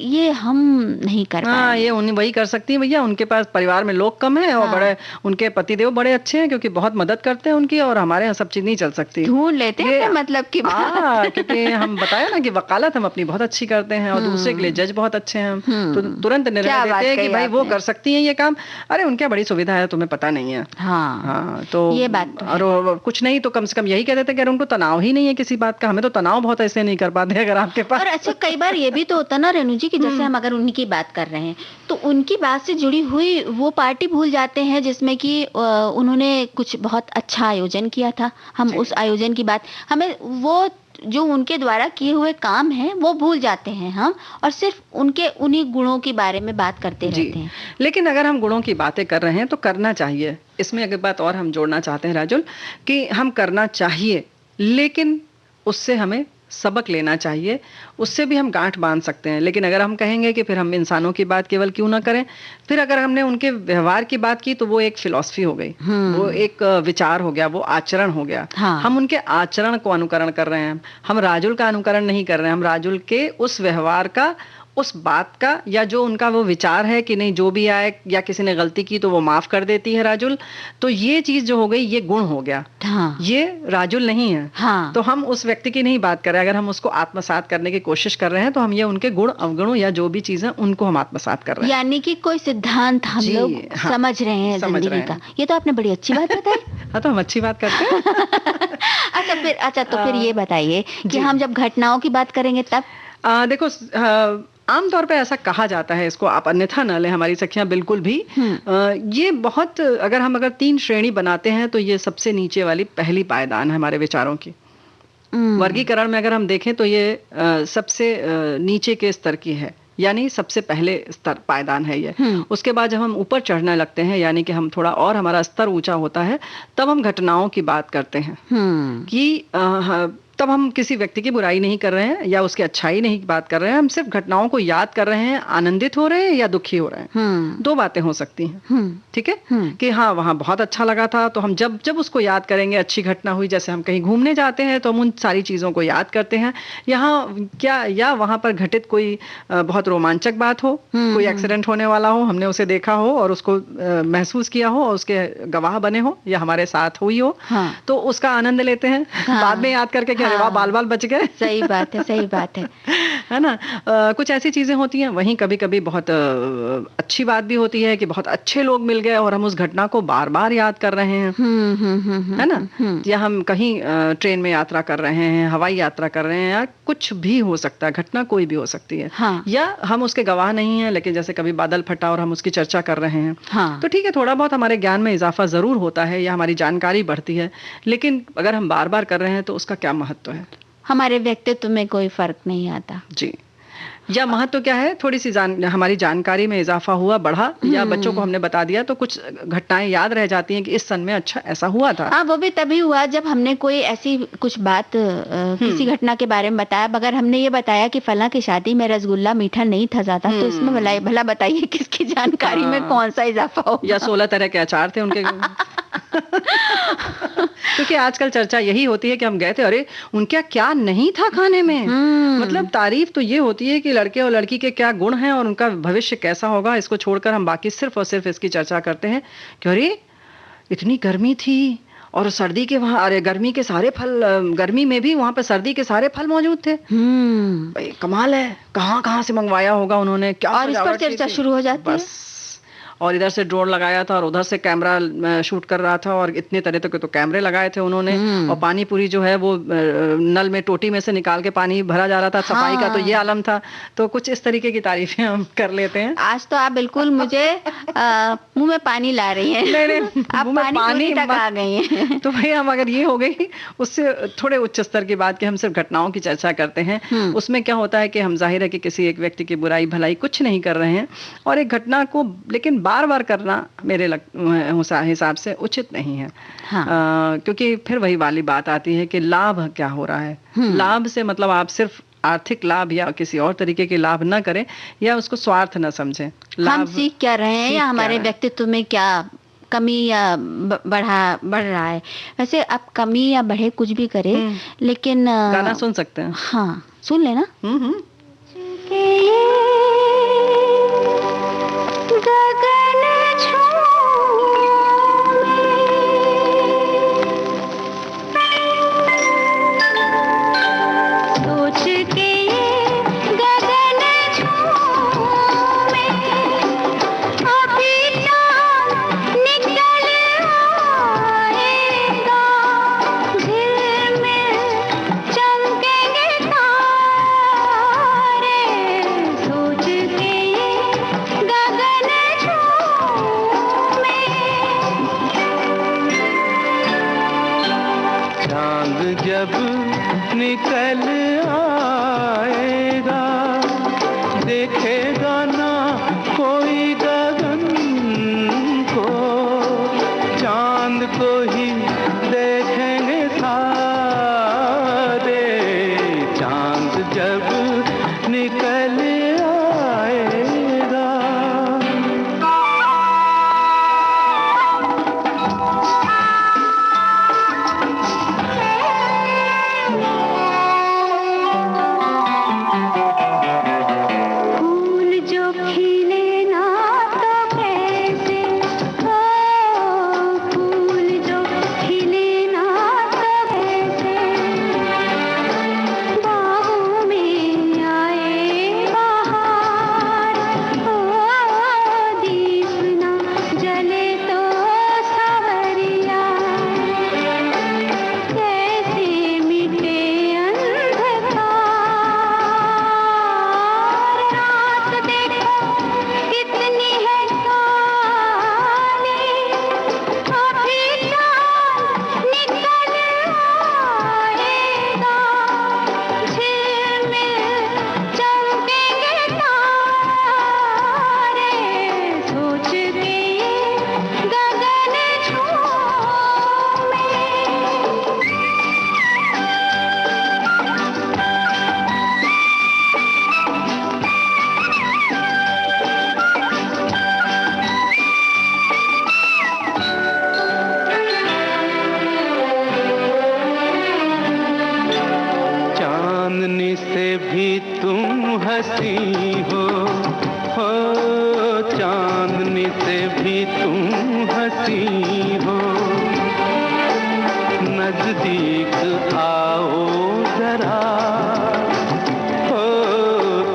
ये हम नहीं कर हाँ, पाएंगे। ये उन्हीं वही कर सकती हैं भैया, उनके पास परिवार में लोग कम हैं और हाँ। बड़े उनके पतिदेव बड़े अच्छे हैं, क्योंकि बहुत मदद करते हैं उनकी, और हमारे यहाँ सब चीज नहीं चल सकती। ढूंढ लेते हैं ये- अपने मतलब की बात। क्योंकि हम बताया ना कि वकालत हम अपनी बहुत अच्छी करते हैं और दूसरे के लिए जज बहुत अच्छे हैं, तो तुरंत निर्णय क्या बात देते हैं कि कही भाई वो आपने। कर सकती हैं ये काम। अरे उनके यहाँ बड़ी सुविधा है, तुम्हें पता नहीं है। हाँ, हाँ, तो ये बात तो है। और कुछ नहीं तो कम से कम यही कह देते कि अरे उनको तनाव ही नहीं है किसी बात का, हमें तो तनाव बहुत ऐसे नहीं कर पाते अगर आपके पास। और अच्छा, कई बार ये भी तो होता ना रेणु जी कि जैसे हम अगर उनकी बात कर रहे हैं तो उनकी बात से जुड़ी हुई वो पार्टी भूल जाते हैं जिसमें कि उन्होंने कुछ बहुत अच्छा आयोजन किया था। हम उस आयोजन की बात, हमें वो जो उनके द्वारा किए हुए काम हैं वो भूल जाते हैं हम, और सिर्फ उनके उन्हीं गुणों के बारे में बात करते रहते हैं। लेकिन अगर हम गुणों की बातें कर रहे हैं तो करना चाहिए। इसमें एक बात और हम जोड़ना चाहते हैं राजुल, कि हम करना चाहिए, लेकिन उससे हमें सबक लेना चाहिए, उससे भी हम गांठ बांध सकते हैं। लेकिन अगर हम कहेंगे कि फिर हम इंसानों की बात केवल क्यों ना करें, फिर अगर हमने उनके व्यवहार की बात की तो वो एक फिलॉसफी हो गई, वो एक विचार हो गया, वो आचरण हो गया। हाँ। हम उनके आचरण को अनुकरण कर रहे हैं, हम राजुल का अनुकरण नहीं कर रहे हैं, हम राजुल के उस व्यवहार का, उस बात का, या जो उनका वो विचार है कि नहीं जो भी आए, या किसी ने गलती की तो वो माफ कर देती है राजुल, तो ये चीज जो हो गई ये गुण हो गया। हाँ, ये राजुल नहीं है। हाँ। तो हम उस व्यक्ति की नहीं बात कर रहे हैं, अगर हम उसको आत्मसात करने की कोशिश कर रहे हैं तो हम ये उनके गुण अवगुणों या जो भी चीजें उनको हम आत्मसात कर रहे हैं। यानी कि कोई सिद्धांत हम जी, लोग हाँ, समझ रहे हैं समझ जिंदगी रहे का। हैं। ये तो आपने बड़ी अच्छी बात बताई। हाँ, तो हम अच्छी बात करते हैं। अच्छा, तो फिर ये बताइए कि हम जब घटनाओं की बात करेंगे तब देखो, आमतौर पे ऐसा कहा जाता है, इसको आप अन्यथा न लें हमारी सखियां बिल्कुल भी। ये बहुत, अगर 3 श्रेणी बनाते हैं तो ये सबसे नीचे वाली पहली पायदान है हमारे विचारों की। वर्गीकरण में अगर हम देखें तो ये सबसे नीचे के स्तर की है, यानी सबसे पहले स्तर पायदान है ये। उसके बाद जब हम ऊपर चढ़ने लगते हैं, यानी कि हम थोड़ा और हमारा स्तर ऊंचा होता है, तब हम घटनाओं की बात करते हैं कि तब हम किसी व्यक्ति की बुराई नहीं कर रहे हैं या उसकी अच्छाई नहीं बात कर रहे हैं, हम सिर्फ घटनाओं को याद कर रहे हैं, आनंदित हो रहे हैं या दुखी हो रहे हैं। 2 बातें हो सकती हैं, ठीक है, कि हाँ वहाँ बहुत अच्छा लगा था, तो हम जब जब उसको याद करेंगे, अच्छी घटना हुई, जैसे हम कहीं घूमने जाते हैं तो हम उन सारी चीज़ों को याद करते हैं। यहाँ क्या, या वहाँ पर घटित कोई बहुत रोमांचक बात हो, कोई एक्सीडेंट होने वाला हो, हमने उसे देखा हो और उसको महसूस किया हो और उसके गवाह बने हो या हमारे साथ हुई हो, तो उसका आनंद लेते हैं। बाद में याद करके क्या अरे वाह, बाल बाल बच गए। सही बात है, सही बात है। है ना। कुछ ऐसी चीजें होती हैं। वहीं कभी कभी बहुत अच्छी बात भी होती है कि बहुत अच्छे लोग मिल गए और हम उस घटना को बार बार याद कर रहे हैं, है ना। या हम कहीं ट्रेन में यात्रा कर रहे हैं, हवाई यात्रा कर रहे हैं, या कुछ भी हो सकता है, घटना कोई भी हो सकती है। हाँ। या हम उसके गवाह नहीं हैं, लेकिन जैसे कभी बादल फटा और हम उसकी चर्चा कर रहे हैं, हाँ। तो ठीक है, थोड़ा बहुत हमारे ज्ञान में इजाफा जरूर होता है या हमारी जानकारी बढ़ती है, लेकिन अगर हम बार बार कर रहे हैं तो उसका क्या महत्व है? हमारे व्यक्तित्व में कोई फर्क नहीं आता। जी। या महत्व क्या है, थोड़ी सी हमारी जानकारी में इजाफा हुआ, बढ़ा, या बच्चों को हमने बता दिया तो कुछ घटनाएं याद रह जाती हैं कि इस सन में अच्छा ऐसा हुआ था। हाँ, वो भी तभी हुआ जब हमने कोई ऐसी कुछ बात किसी घटना के बारे में बताया। अगर हमने ये बताया कि फला की शादी में रसगुल्ला मीठा नहीं था ज्यादा, तो इसमें भला बताइए किसकी जानकारी में कौन सा इजाफा हो। या 16 तरह के अचार थे उनके। क्योंकि आजकल चर्चा यही होती है कि हम गए थे, अरे उनका क्या नहीं था खाने में। मतलब तारीफ तो ये होती है कि लड़के और लड़की के क्या गुण हैं और उनका भविष्य कैसा होगा, इसको छोड़कर हम बाकी सिर्फ और सिर्फ इसकी चर्चा करते हैं कि अरे इतनी गर्मी थी और सर्दी के वहां, अरे गर्मी के सारे फल, गर्मी में भी वहां पर सर्दी के सारे फल मौजूद थे। भाई कमाल है, कहाँ कहाँ से मंगवाया होगा उन्होंने, क्या और इस पर चर्चा शुरू हो जाती है। और इधर से ड्रोन लगाया था और उधर से कैमरा शूट कर रहा था और इतने तरह के तो कैमरे लगाए थे उन्होंने। और पानी पूरी जो है वो नल में, टोटी में से निकाल के पानी भरा जा रहा था। सफाई का तो ये आलम था। तो कुछ इस तरीके की तारीफें हम कर लेते हैं। आज तो आप बिल्कुल मुझे मुंह में पानी ला रही हैं। नहीं, आप पानी तक आ गई हैं। तो भाई हम अगर ये हो गई, उससे थोड़े उच्च स्तर की बात कि हम सिर्फ घटनाओं की चर्चा करते हैं, उसमें क्या होता है कि हम जाहिर है कि किसी एक व्यक्ति की बुराई भलाई कुछ नहीं कर रहे हैं, और एक घटना को लेकिन बार बार करना मेरे हिसाब से उचित नहीं है। हाँ। क्योंकि फिर वही वाली बात आती है कि लाभ क्या हो रहा है। लाभ से मतलब आप सिर्फ आर्थिक लाभ या किसी और तरीके के लाभ ना करें, या उसको स्वार्थ ना समझें। हम सीख क्या रहे हैं, या हमारे व्यक्तित्व में क्या कमी या बढ़ रहा है। वैसे आप कमी या बढ़े कुछ भी करे, लेकिन गाना सुन सकते हैं। हाँ, सुन लेना। जब निकल आएगा, देखेगा ना कोई गगन को, चांद को ही देखेंगे सारे। चांद जब निकल आएगा। से भी तुम हंसी हो, चांदनी से भी तुम हंसी हो। नजदीक आओ जरा, हो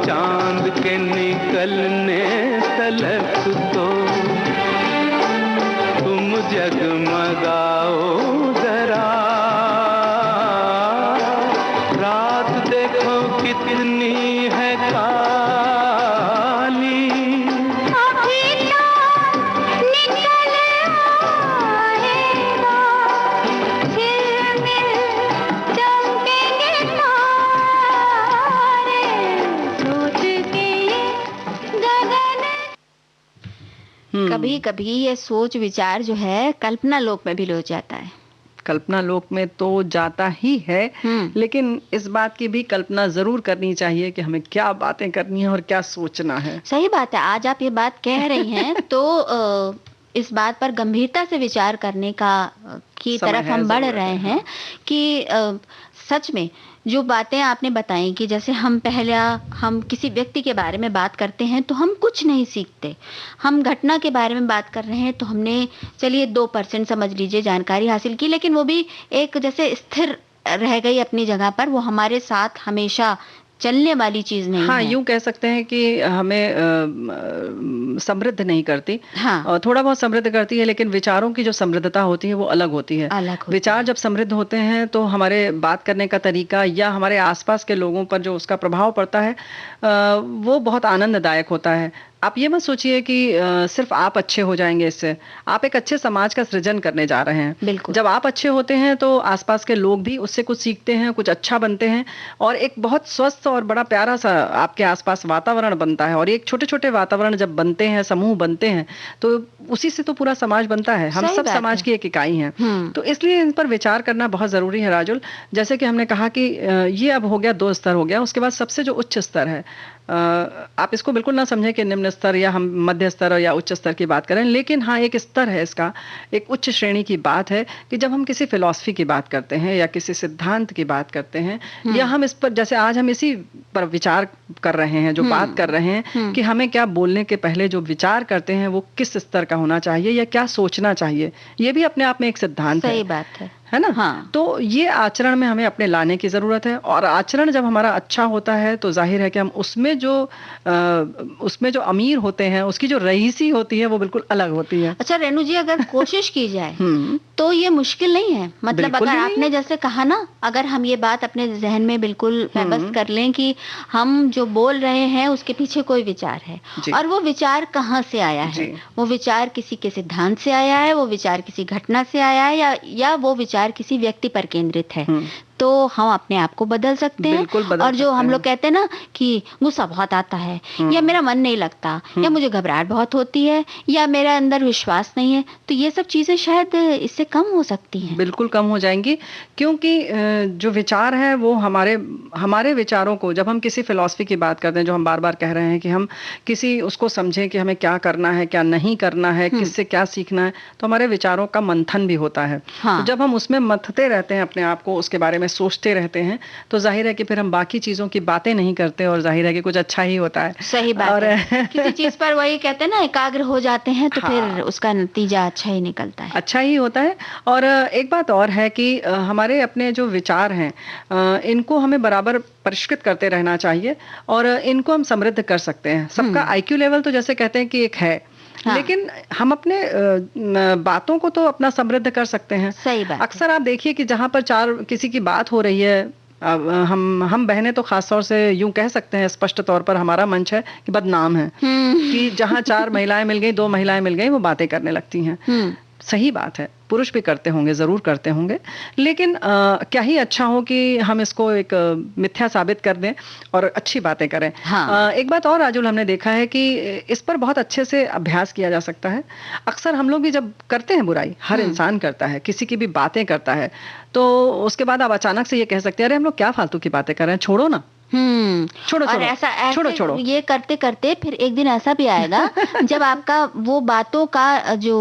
चांद के निकलने तलक तो तुम जगमगाओ जरा। रात देखो कितनी है काली, अभी तो निकल आएगा, फिर मिल चमकेंगे तारे, सोच के ये गगन। कभी कभी ये सोच विचार जो है कल्पना लोक में भी ले जाता है। कल्पना लोक में तो जाता ही है, लेकिन इस बात की भी कल्पना जरूर करनी चाहिए कि हमें क्या बातें करनी है और क्या सोचना है। सही बात है। आज आप ये बात कह रही हैं तो इस बात पर गंभीरता से विचार करने की समय तरफ है, हम बढ़ जरूरत रहे है, हैं कि सच में जो बातें आपने बताई कि जैसे हम किसी व्यक्ति के बारे में बात करते हैं तो हम कुछ नहीं सीखते। हम घटना के बारे में बात कर रहे हैं तो हमने चलिए 2% समझ लीजिए जानकारी हासिल की, लेकिन वो भी एक जैसे स्थिर रह गई अपनी जगह पर, वो हमारे साथ हमेशा चलने वाली चीज नहीं हाँ, है। यूं कह सकते हैं कि हमें समृद्ध नहीं करती। हाँ। और थोड़ा बहुत समृद्ध करती है, लेकिन विचारों की जो समृद्धता होती है वो अलग होती है। अलग होती विचार जब समृद्ध होते हैं तो हमारे बात करने का तरीका या हमारे आसपास के लोगों पर जो उसका प्रभाव पड़ता है वो बहुत आनंददायक होता है। आप ये मत सोचिए कि सिर्फ आप अच्छे हो जाएंगे इससे, आप एक अच्छे समाज का सृजन करने जा रहे हैं। बिल्कुल। जब आप अच्छे होते हैं तो आसपास के लोग भी उससे कुछ सीखते हैं, कुछ अच्छा बनते हैं और एक बहुत स्वस्थ और बड़ा प्यारा सा आपके आसपास वातावरण बनता है। और एक छोटे छोटे वातावरण जब बनते हैं, समूह बनते हैं, तो उसी से तो पूरा समाज बनता है। हम सही सब बात समाज है। की एक इकाई हैं। तो इसलिए इन पर विचार करना बहुत जरूरी है राजुल। जैसे कि हमने कहा कि ये अब हो गया 2 स्तर हो गया, उसके बाद सबसे जो उच्च स्तर है, आप इसको बिल्कुल ना समझें कि निम्न स्तर या हम मध्य स्तर या उच्च स्तर की बात करें, लेकिन हाँ एक स्तर है इसका, एक उच्च श्रेणी की बात है कि जब हम किसी फिलॉसफी की बात करते हैं या किसी सिद्धांत की बात करते हैं या हम इस पर, जैसे आज हम इसी पर विचार कर रहे हैं, जो बात कर रहे हैं कि हमें क्या बोलने के पहले जो विचार करते हैं वो किस स्तर का होना चाहिए या क्या सोचना चाहिए, ये भी अपने आप में एक सिद्धांत सही बात है ना। हाँ। तो ये आचरण में हमें अपने लाने की जरूरत है। और आचरण जब हमारा अच्छा होता है तो जाहिर है कि हम उसमें जो अमीर होते हैं, उसकी जो रईसी होती है वो बिल्कुल अलग होती है। अच्छा रेणु जी, अगर कोशिश की जाए तो ये मुश्किल नहीं है। मतलब बिल्कुल अगर भी नहीं आपने है। जैसे कहा ना, अगर हम ये बात अपने जहन में बिल्कुल बस कर लें कि हम जो बोल रहे हैं उसके पीछे कोई विचार है, जी। और वो विचार कहाँ से आया है, जी। वो विचार किसी के सिद्धांत से आया है, वो विचार किसी घटना से आया है, या वो विचार किसी व्यक्ति पर केंद्रित है, तो हम अपने आप को बदल सकते हैं। बिल्कुल बदल और जो सकते हम हैं। लोग कहते हैं ना कि गुस्सा बहुत आता है, या मेरा मन नहीं लगता, या मुझे घबराहट बहुत होती है, या मेरा अंदर विश्वास नहीं है, तो ये सब चीजें शायद इससे कम हो सकती हैं। बिल्कुल कम हो जाएंगी, क्योंकि जो विचार है वो हमारे विचारों को, जब हम किसी फिलॉसफी की बात करते हैं, जो हम बार बार कह रहे हैं कि हम किसी उसको समझें कि हमें क्या करना है, क्या नहीं करना है, किससे क्या सीखना है, तो हमारे विचारों का मंथन भी होता है। हाँ। तो जब हम उसमें मथते रहते हैं अपने आप को, उसके बारे में सोचते रहते हैं, तो जाहिर है कि फिर हम बाकी चीजों की बातें नहीं करते और जाहिर है कि कुछ अच्छा ही होता है। सही बात और है। किसी चीज पर वही कहते हैं ना, एकाग्र हो जाते हैं तो हाँ। फिर उसका नतीजा अच्छा ही निकलता है। अच्छा ही होता है। और एक बात और है कि हमारे अपने जो विचार हैं, इनको हमें बराबर परिष्कृत करते रहना चाहिए और इनको हम समृद्ध कर सकते हैं। सबका आईक्यू लेवल तो जैसे कहते हैं कि एक है, हाँ। लेकिन हम अपने बातों को तो अपना समृद्ध कर सकते हैं। सही बात है। अक्सर आप देखिए कि जहां पर किसी की बात हो रही है, अब हम बहनें तो खास तौर से यूं कह सकते हैं, स्पष्ट तौर पर हमारा मंच है कि बदनाम है कि जहां 4 महिलाएं मिल गई, 2 महिलाएं मिल गई, वो बातें करने लगती हैं। सही बात है, पुरुष भी करते होंगे, जरूर करते होंगे, लेकिन क्या ही अच्छा हो कि हम इसको एक मिथ्या साबित कर दें और अच्छी बातें करें। हाँ। एक बात और राजुल, हमने देखा है कि इस पर बहुत अच्छे से अभ्यास किया जा सकता है। अक्सर हम लोग भी जब करते हैं बुराई, हर इंसान करता है, किसी की भी बातें करता है, तो उसके बाद आप अचानक से ये कह सकते हैं, अरे हम लोग क्या फालतू की बातें कर रहे हैं, छोड़ो ना। छोड़ो और छोड़ो, ऐसा छोड़ो ये करते करते फिर एक दिन ऐसा भी आएगा जब आपका वो बातों का जो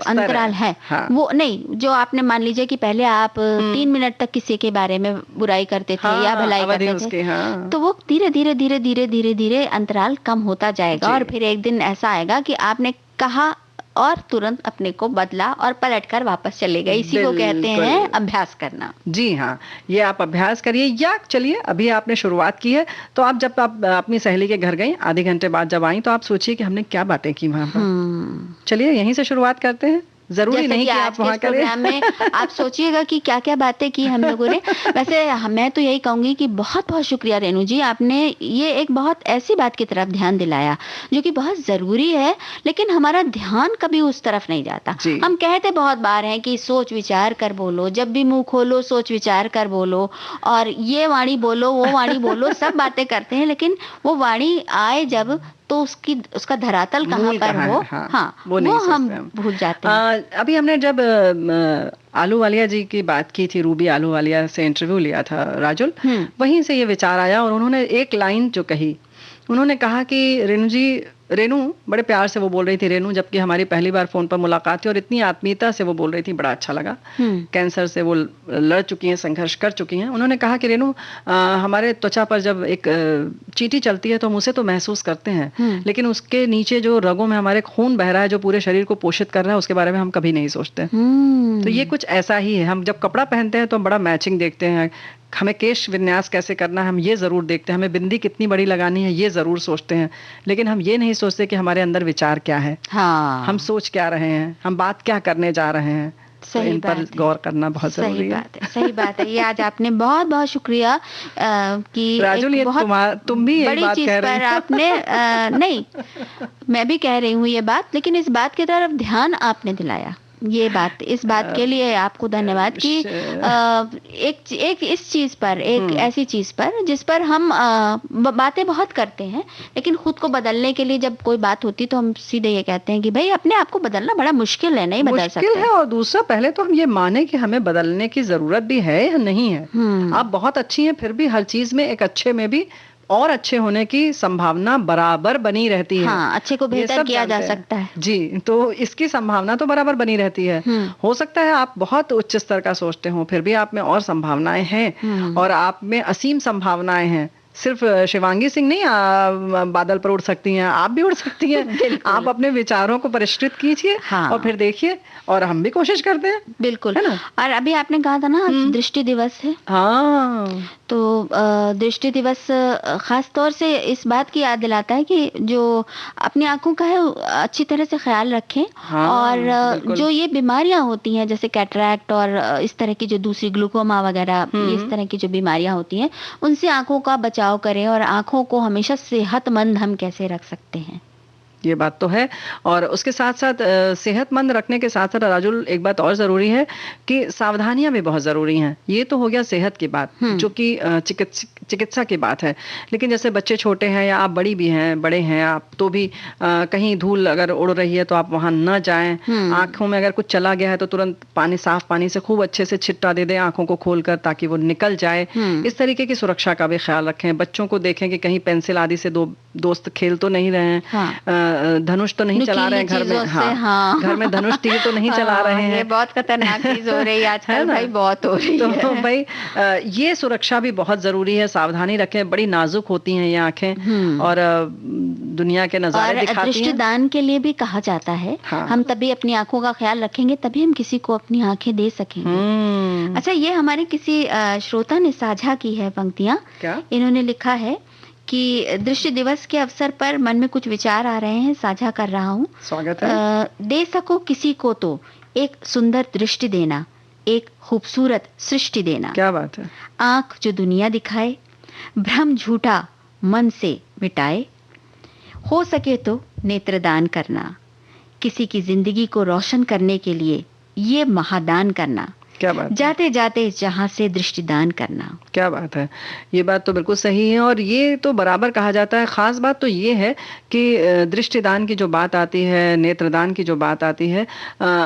अंतराल है, हाँ। वो नहीं, जो आपने मान लीजिए कि पहले आप 3 मिनट तक किसी के बारे में बुराई करते थे या भलाई अवधि करते उसकी, थे, हाँ। तो वो धीरे धीरे अंतराल कम होता जाएगा जी। और फिर एक दिन ऐसा आएगा कि आपने कहा और तुरंत अपने को बदला और पलटकर वापस चले गए। इसी को कहते हैं बिल्कुल। अभ्यास करना। जी हाँ, ये आप अभ्यास करिए, या चलिए अभी आपने शुरुआत की है तो आप जब आप अपनी सहेली के घर गई, आधे घंटे बाद जब आई, तो आप सोचिए कि हमने क्या बातें की वहां पर। चलिए यहीं से शुरुआत करते हैं, जरूरी जैसे नहीं कि आज आप के वहां इस करें। प्रोग्राम में आप सोचिएगा कि क्या क्या बातें की हम लोगों ने। वैसे मैं तो यही कहूंगी कि बहुत बहुत शुक्रिया रेणु जी, आपने ये एक बहुत ऐसी बात की तरफ ध्यान दिलाया जो कि बहुत जरूरी है, लेकिन हमारा ध्यान कभी उस तरफ नहीं जाता। जी। हम कहते बहुत बार हैं कि सोच विचार कर बोलो, जब भी मुंह खोलो सोच विचार कर बोलो, और ये वाणी बोलो वो वाणी बोलो, सब बातें करते हैं, लेकिन वो वाणी आए जब तो उसका धरातल कहाँ मूल पर कहाँ हो, है, हाँ, हाँ, वो नहीं हम सोचते हम। भूल जाते हैं। अभी हमने जब आलूवालिया जी की बात की थी, रूबी आलूवालिया से इंटरव्यू लिया था राजुल, वहीं से ये विचार आया और उन्होंने एक लाइन जो कही, उन्होंने कहा कि रेणु, बड़े प्यार से वो बोल रही थी रेणु, जबकि हमारी पहली बार फोन पर मुलाकात थी, और इतनी आत्मीयता से वो बोल रही थी, बड़ा अच्छा लगा। कैंसर से वो लड़ चुकी हैं, संघर्ष कर चुकी हैं। उन्होंने कहा कि रेणु, हमारे त्वचा पर जब एक चींटी चलती है तो हम उसे तो महसूस करते हैं, लेकिन उसके नीचे जो रगों में हमारे खून बह रहा है, जो पूरे शरीर को पोषित कर रहा है, उसके बारे में हम कभी नहीं सोचते। तो ये कुछ ऐसा ही है, हम जब कपड़ा पहनते हैं तो हम बड़ा मैचिंग देखते हैं, हमें केश विन्यास कैसे करना है हम ये जरूर देखते हैं, हमें बिंदी कितनी बड़ी लगानी है ये जरूर सोचते हैं, लेकिन हम ये नहीं सोचते कि हमारे अंदर विचार क्या है, हाँ, हम सोच क्या रहे हैं, हम बात क्या करने जा रहे हैं। तो इन पर गौर करना बहुत जरूरी है। सही बात है। ये आज आपने बहुत बहुत शुक्रिया कि राजुल, ये तुम भी बड़ी चीज पर आपने नहीं, मैं भी कह रही हूँ ये बात, लेकिन इस बात की तरफ ध्यान आपने दिलाया, ये बात, इस बात के लिए आपको धन्यवाद कि एक इस चीज पर, एक ऐसी चीज पर जिस पर हम बातें बहुत करते हैं, लेकिन खुद को बदलने के लिए जब कोई बात होती तो हम सीधे ये कहते हैं कि भाई अपने आप को बदलना बड़ा मुश्किल है, नहीं बदल सकते। मुश्किल है, और दूसरा पहले तो हम ये माने कि हमें बदलने की जरूरत भी है या नहीं है। आप बहुत अच्छी हैं, फिर भी हर चीज में एक अच्छे में भी और अच्छे होने की संभावना बराबर बनी रहती है। हाँ, अच्छे को बेहतर किया जा सकता है जी, तो इसकी संभावना तो बराबर बनी रहती है। हो सकता है आप बहुत उच्च स्तर का सोचते हो, फिर भी आप में और संभावनाएं हैं, और आप में असीम संभावनाएं हैं। सिर्फ शिवांगी सिंह नहीं बादल पर उड़ सकती हैं, आप भी उड़ सकती हैं। आप अपने विचारों को परिष्कृत कीजिए, हाँ, और फिर देखिए, और हम भी कोशिश करते हैं। बिल्कुल, है ना? और अभी आपने कहा था ना आज दृष्टि दिवस है, हाँ, तो दृष्टि दिवस खास तौर से इस बात की याद दिलाता है कि जो अपनी आंखों का है अच्छी तरह से ख्याल रखें। हाँ, और जो ये बीमारियां होती हैं जैसे कैटरैक्ट और इस तरह की जो दूसरी ग्लूकोमा वगैरह, इस तरह की जो बीमारियां होती हैं, उनसे आंखों का बचाव करें, और आंखों को हमेशा सेहतमंद हम कैसे रख सकते हैं। ये बात तो है। और उसके साथ साथ सेहतमंद रखने के साथ साथ राजुल, एक बात और जरूरी है कि सावधानियां भी बहुत जरूरी हैं। ये तो हो गया सेहत की बात, जो कि चिकित्सा की बात है, लेकिन जैसे बच्चे छोटे हैं या आप बड़ी भी हैं, बड़े हैं आप, तो भी कहीं धूल अगर उड़ रही है तो आप वहां न जाएं। आंखों में अगर कुछ चला गया है तो तुरंत साफ पानी से खूब अच्छे से छिट्टा दे दें आंखों को खोलकर, ताकि वो निकल जाए। इस तरीके की सुरक्षा का भी ख्याल रखें। बच्चों को देखें कि कहीं पेंसिल आदि से दोस्त खेल तो नहीं रहे हैं, धनुष तो नहीं चला रहे हैं घर में, हाँ, घर में धनुष तीर तो नहीं चला रहे हैं। ये बहुत खतरनाक चीज हो रही है आजकल, भाई बहुत हो रही है। तो भाई ये सुरक्षा भी बहुत जरूरी है, सावधानी रखें। बड़ी नाजुक होती हैं ये आंखें, और दुनिया के नजारे दिखाती हैं। दृष्टिदान के लिए भी कहा जाता है, हाँ, हम तभी अपनी आंखों का ख्याल रखेंगे, तभी हम किसी को अपनी आंखें दे सकेंगे। अच्छा, ये हमारे किसी श्रोता ने साझा की है पंक्तियां। क्या इन्होंने लिखा है कि दृष्टि दिवस के अवसर पर मन में कुछ विचार आ रहे हैं, साझा कर रहा हूँ। स्वागत है। दे सको किसी को तो एक सुंदर दृष्टि देना, एक खूबसूरत सृष्टि देना। क्या बात है। आंख जो दुनिया दिखाए, भ्रम झूठा मन से मिटाए, हो सके तो नेत्रदान करना, किसी की जिंदगी को रोशन करने के लिए ये महादान करना, क्या बात, जाते जाते जहां से दृष्टिदान करना। क्या बात है। ये बात तो बिल्कुल सही है, और ये तो बराबर कहा जाता है। खास बात तो ये है कि दृष्टिदान की जो बात आती है, नेत्रदान की जो बात आती है,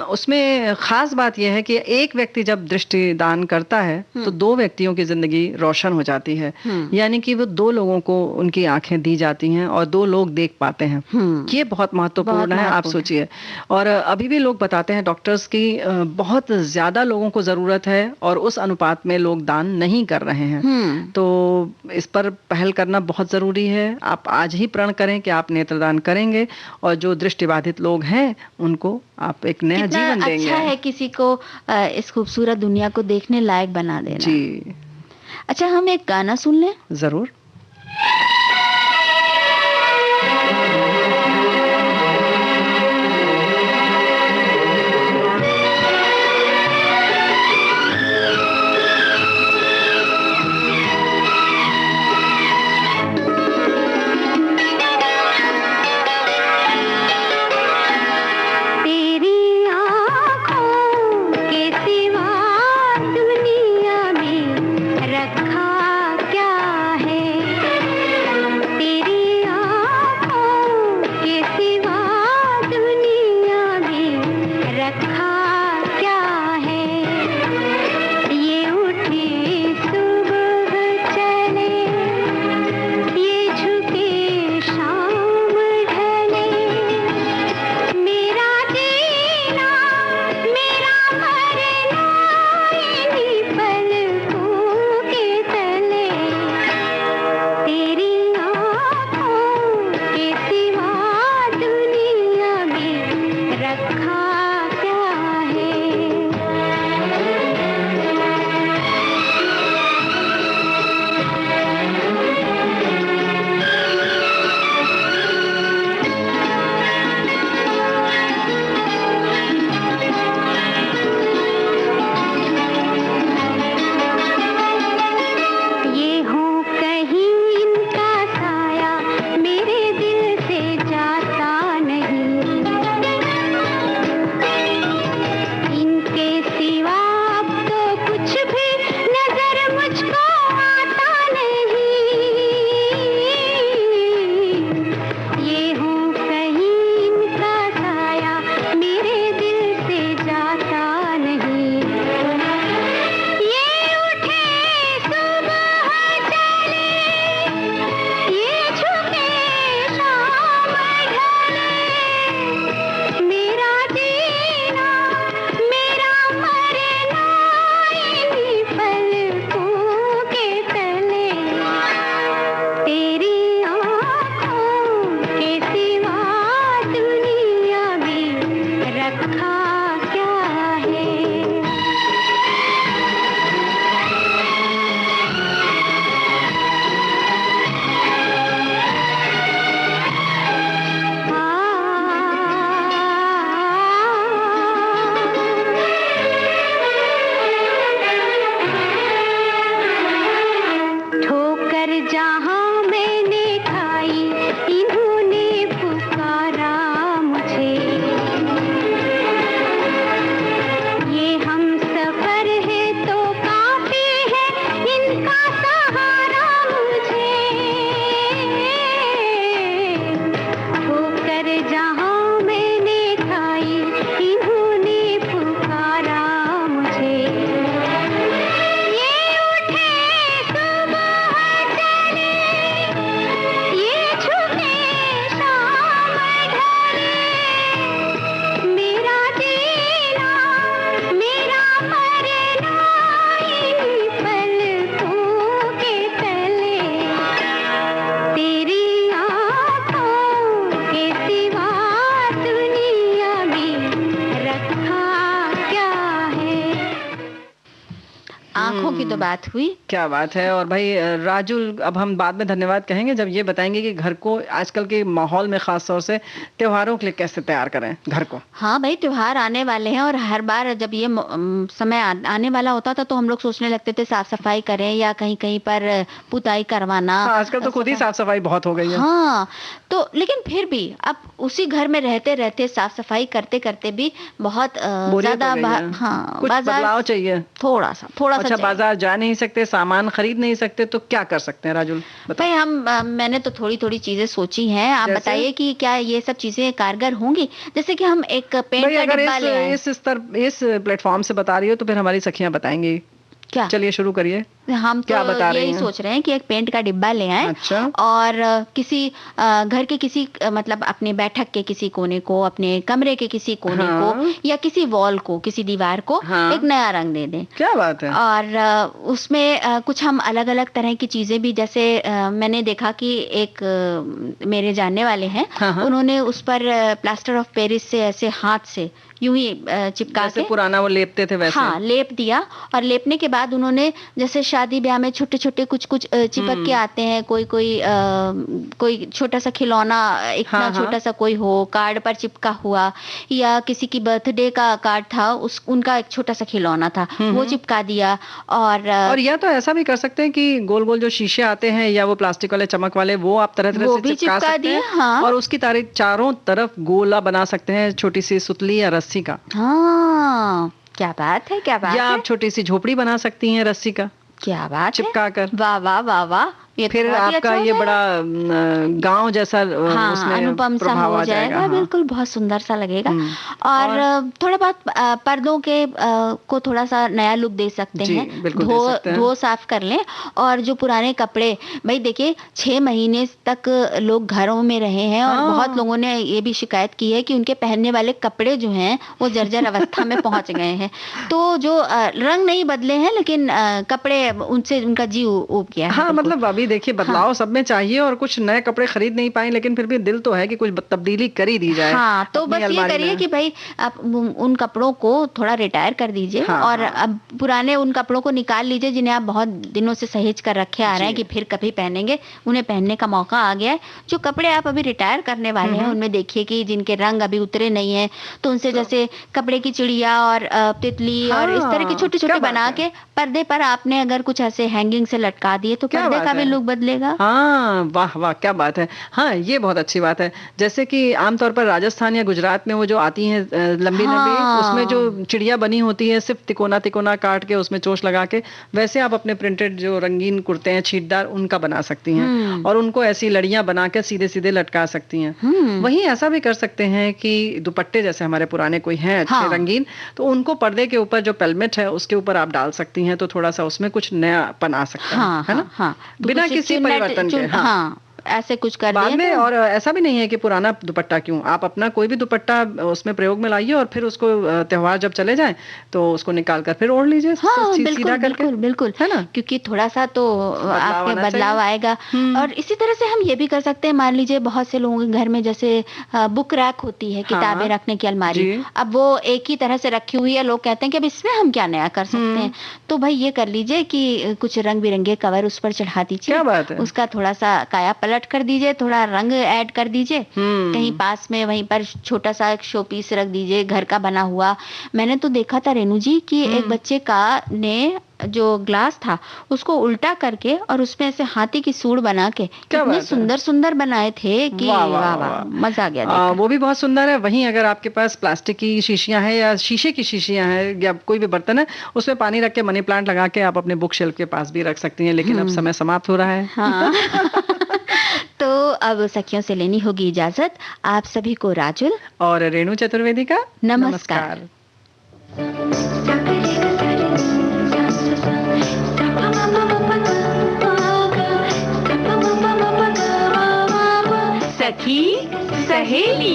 उसमें खास बात यह है कि एक व्यक्ति जब दृष्टिदान करता है तो दो व्यक्तियों की जिंदगी रोशन हो जाती है। यानी कि वो दो लोगों को उनकी आंखें दी जाती हैं और दो लोग देख पाते हैं। ये बहुत महत्वपूर्ण है, आप सोचिए। और अभी भी लोग बताते हैं, डॉक्टर्स की बहुत ज्यादा लोगों को जरूरत है और उस अनुपात में लोग दान नहीं कर रहे हैं। तो इस पर पहल करना बहुत जरूरी है। आप आज ही प्रण करें कि आप नेत्रदान करेंगे और जो दृष्टिबाधित लोग हैं उनको आप एक नया कितना जीवन देंगे। अच्छा है किसी को इस खूबसूरत दुनिया को देखने लायक बना देना। जी अच्छा, हम एक गाना सुन लें। जरूर। की तो बात हुई। क्या बात है। और भाई राजू, अब हम बाद में धन्यवाद कहेंगे जब ये बताएंगे कि घर को आजकल के माहौल में खास तौर से त्योहारों के लिए कैसे तैयार करें घर को। हाँ भाई, त्योहार आने वाले हैं और हर बार जब ये समय आने वाला होता था तो हम लोग सोचने लगते थे साफ सफाई करें या कहीं कहीं पर पुताई करवाना। हाँ, आजकल तो खुद ही साफ सफाई बहुत हो गई है। हाँ, तो लेकिन फिर भी अब उसी घर में रहते रहते साफ सफाई करते करते भी बहुत ज्यादा हाँ, कुछ बदलाव चाहिए। थोड़ा सा अच्छा, बाजार जा नहीं सकते, सामान खरीद नहीं सकते, तो क्या कर सकते हैं राजुल? भाई मैंने तो थोड़ी थोड़ी चीजें सोची हैं। आप बताइए कि क्या ये सब चीजें कारगर होंगी? जैसे कि हम एक पेंट का डब्बा ले आए। इस प्लेटफॉर्म से बता रही हो तो फिर हमारी सखियां बताएंगी क्या? चलिए शुरू करिए। हम तो क्या बता रही यही हैं? सोच रहे हैं कि एक पेंट का डिब्बा ले आएं। अच्छा। और किसी घर के किसी मतलब अपने बैठक के किसी कोने को, अपने कमरे के किसी कोने हाँ। को, या किसी वॉल को, किसी दीवार को हाँ। एक नया रंग दे दें। क्या बात है। और उसमें कुछ हम अलग अलग तरह की चीजें भी, जैसे मैंने देखा कि एक मेरे जानने वाले हैं, हाँ, हाँ। उन्होंने उस पर प्लास्टर ऑफ पेरिस से ऐसे हाथ से यूं ही चिपका जैसे के, पुराना वो लेपते थे वैसे। हाँ, लेप दिया। और लेपने के बाद उन्होंने, जैसे शादी ब्याह में छोटे छोटे कुछ कुछ चिपक के आते हैं, कोई कोई छोटा सा खिलौना, इतना हाँ, हाँ। छोटा सा कोई हो, कार्ड पर चिपका हुआ, या किसी की बर्थडे का कार्ड था, उनका एक छोटा सा खिलौना था, वो चिपका दिया। और या तो ऐसा भी कर सकते हैं कि गोल गोल जो शीशे आते हैं या वो प्लास्टिक वाले चमक वाले, वो आप तरह तरह वो से भी चिपका चिपका सकते दिए, हैं। हाँ। और उसकी चारों तरफ गोला बना सकते हैं, छोटी सी सुतली या रस्सी का। हाँ, क्या बात है, क्या बात या है, आप छोटी सी झोपड़ी बना सकती हैं रस्सी का, क्या बात है, चिपका कर। वाह वाह वाह वाह, ये तो फिर बहुत ही आपका अच्छा हो ये जाएगा। बड़ा गांव जैसा हाँ, उसमें अनुपम सा प्रभाव हो आ जाएगा, हाँ। बिल्कुल बहुत सुंदर सा लगेगा। और थोड़ा बहुत पर्दों के को थोड़ा सा नया लुक दे सकते जी, हैं। बिल्कुल दे सकते हैं। धो साफ कर लें। और जो पुराने कपड़े, भाई देखिए 6 महीने तक लोग घरों में रहे हैं, और हाँ। बहुत लोगों ने ये भी शिकायत की है कि उनके पहनने वाले कपड़े जो हैं वो जर्जर अवस्था में पहुंच गए हैं। तो जो रंग नहीं बदले हैं, लेकिन कपड़े उनसे उनका जी उब गया है। हाँ, बिल्कुल। मतलब अभी देखिए बदलाव सब में चाहिए, और कुछ नए कपड़े खरीद नहीं पाए, लेकिन फिर भी दिल तो है कि कुछ तब्दीली कर ही दी जाए। हाँ, तो अपनी बस ये अलमारी करिए में। कि भाई आप उन कपड़ों को थोड़ा रिटायर कर दीजिए। हाँ, और हाँ। अब पुराने उन कपड़ों को निकाल लीजिए जिन्हें आप बहुत दिनों से सहेज कर रखे आ रहे हैं जी। कि फिर कभी पहनेंगे, उन्हें पहनने का मौका आ गया है। जो कपड़े आप अभी रिटायर करने वाले हैं, उनमें देखिए कि जिनके रंग अभी उतरे नहीं है, तो उनसे जैसे कपड़े की चिड़िया और तितली और इस तरह के हाँ, छोटे क्या छोटे बात बना है। के पर्दे पर आपने अगर कुछ ऐसे हैंगिंग से लटका दिए, तो क्या पर्दे बात का भी है। लुक बदलेगा। हाँ, वाह वाह, क्या बात है। हाँ, ये बहुत अच्छी बात है। जैसे कि आमतौर पर राजस्थान या गुजरात में वो जो आती हैं लंबी लंबी, हाँ। उसमें जो चिड़िया बनी होती है, सिर्फ तिकोना तिकोना काट के उसमें चोंच लगा के, वैसे आप अपने प्रिंटेड जो रंगीन कुर्ते हैं छींटदार, उनका बना सकती हैं। और उनको ऐसी लड़ियां बना के सीधे सीधे लटका सकती हैं। वहीं ऐसा भी कर सकते हैं कि दुपट्टे जैसे हमारे पुराने कोई हैं अच्छे हाँ। रंगीन, तो उनको पर्दे के ऊपर जो पेलमेट है उसके ऊपर आप डाल सकती हैं, तो थोड़ा सा उसमें कुछ नयापन आ सकता हाँ, है ना। हाँ, तो बिना कुछ किसी चुन्नट- परिवर्तन के। हाँ। हाँ, ऐसे कुछ कर बाद दिए में। तो। और ऐसा भी नहीं है कि पुराना दुपट्टा क्यों, आप अपना कोई भी दुपट्टा उसमें प्रयोग में लाइए, और फिर उसको त्योहार जब चले जाए तो उसको निकाल कर फिर ओढ़ लीजिए। हाँ, सीधा बिल्कुल करके, बिल्कुल बिल्कुल, है ना। क्योंकि थोड़ा सा तो आपके आना बदलाव चाहिए। आएगा। और इसी तरह से हम ये भी कर सकते हैं, मान लीजिए बहुत से लोगों के घर में जैसे बुक रैक होती है, किताबें रखने की अलमारी, जी। अब वो एक ही तरह से रखी हुई है, लोग कहते हैं कि अब इसमें हम क्या नया कर सकते हैं। तो भाई ये कर लीजिए कि कुछ रंग बिरंगे कवर उस पर चढ़ा दीजिए। क्या बात है। उसका थोड़ा सा काया पलट कर दीजिए, थोड़ा रंग ऐड कर दीजिए। कहीं पास में वहीं पर छोटा सा एक शो पीस रख दीजिए, घर का बना हुआ। मैंने तो देखा था रेनू जी कि एक बच्चे का ने जो ग्लास था उसको उल्टा करके और उसमें ऐसे हाथी की सूंड बना के क्या इतने बात है। सुंदर सुंदर बनाए थे कि वाह, वाह, वाह वाह, वाह। मजा आ गया देख। वो भी बहुत सुंदर है। वहीं अगर आपके पास प्लास्टिक की शीशियां हैं या शीशे की शीशियां हैं या कोई भी बर्तन है, उसमें पानी रख के मनी प्लांट लगा के आप अपने बुक शेल्फ के पास भी रख सकती हैं। लेकिन अब समय समाप्त हो रहा है। हाँ। तो अब सखियों से लेनी होगी इजाजत। आप सभी को राजुल और रेणु चतुर्वेदी का नमस्कार। सखी सहेली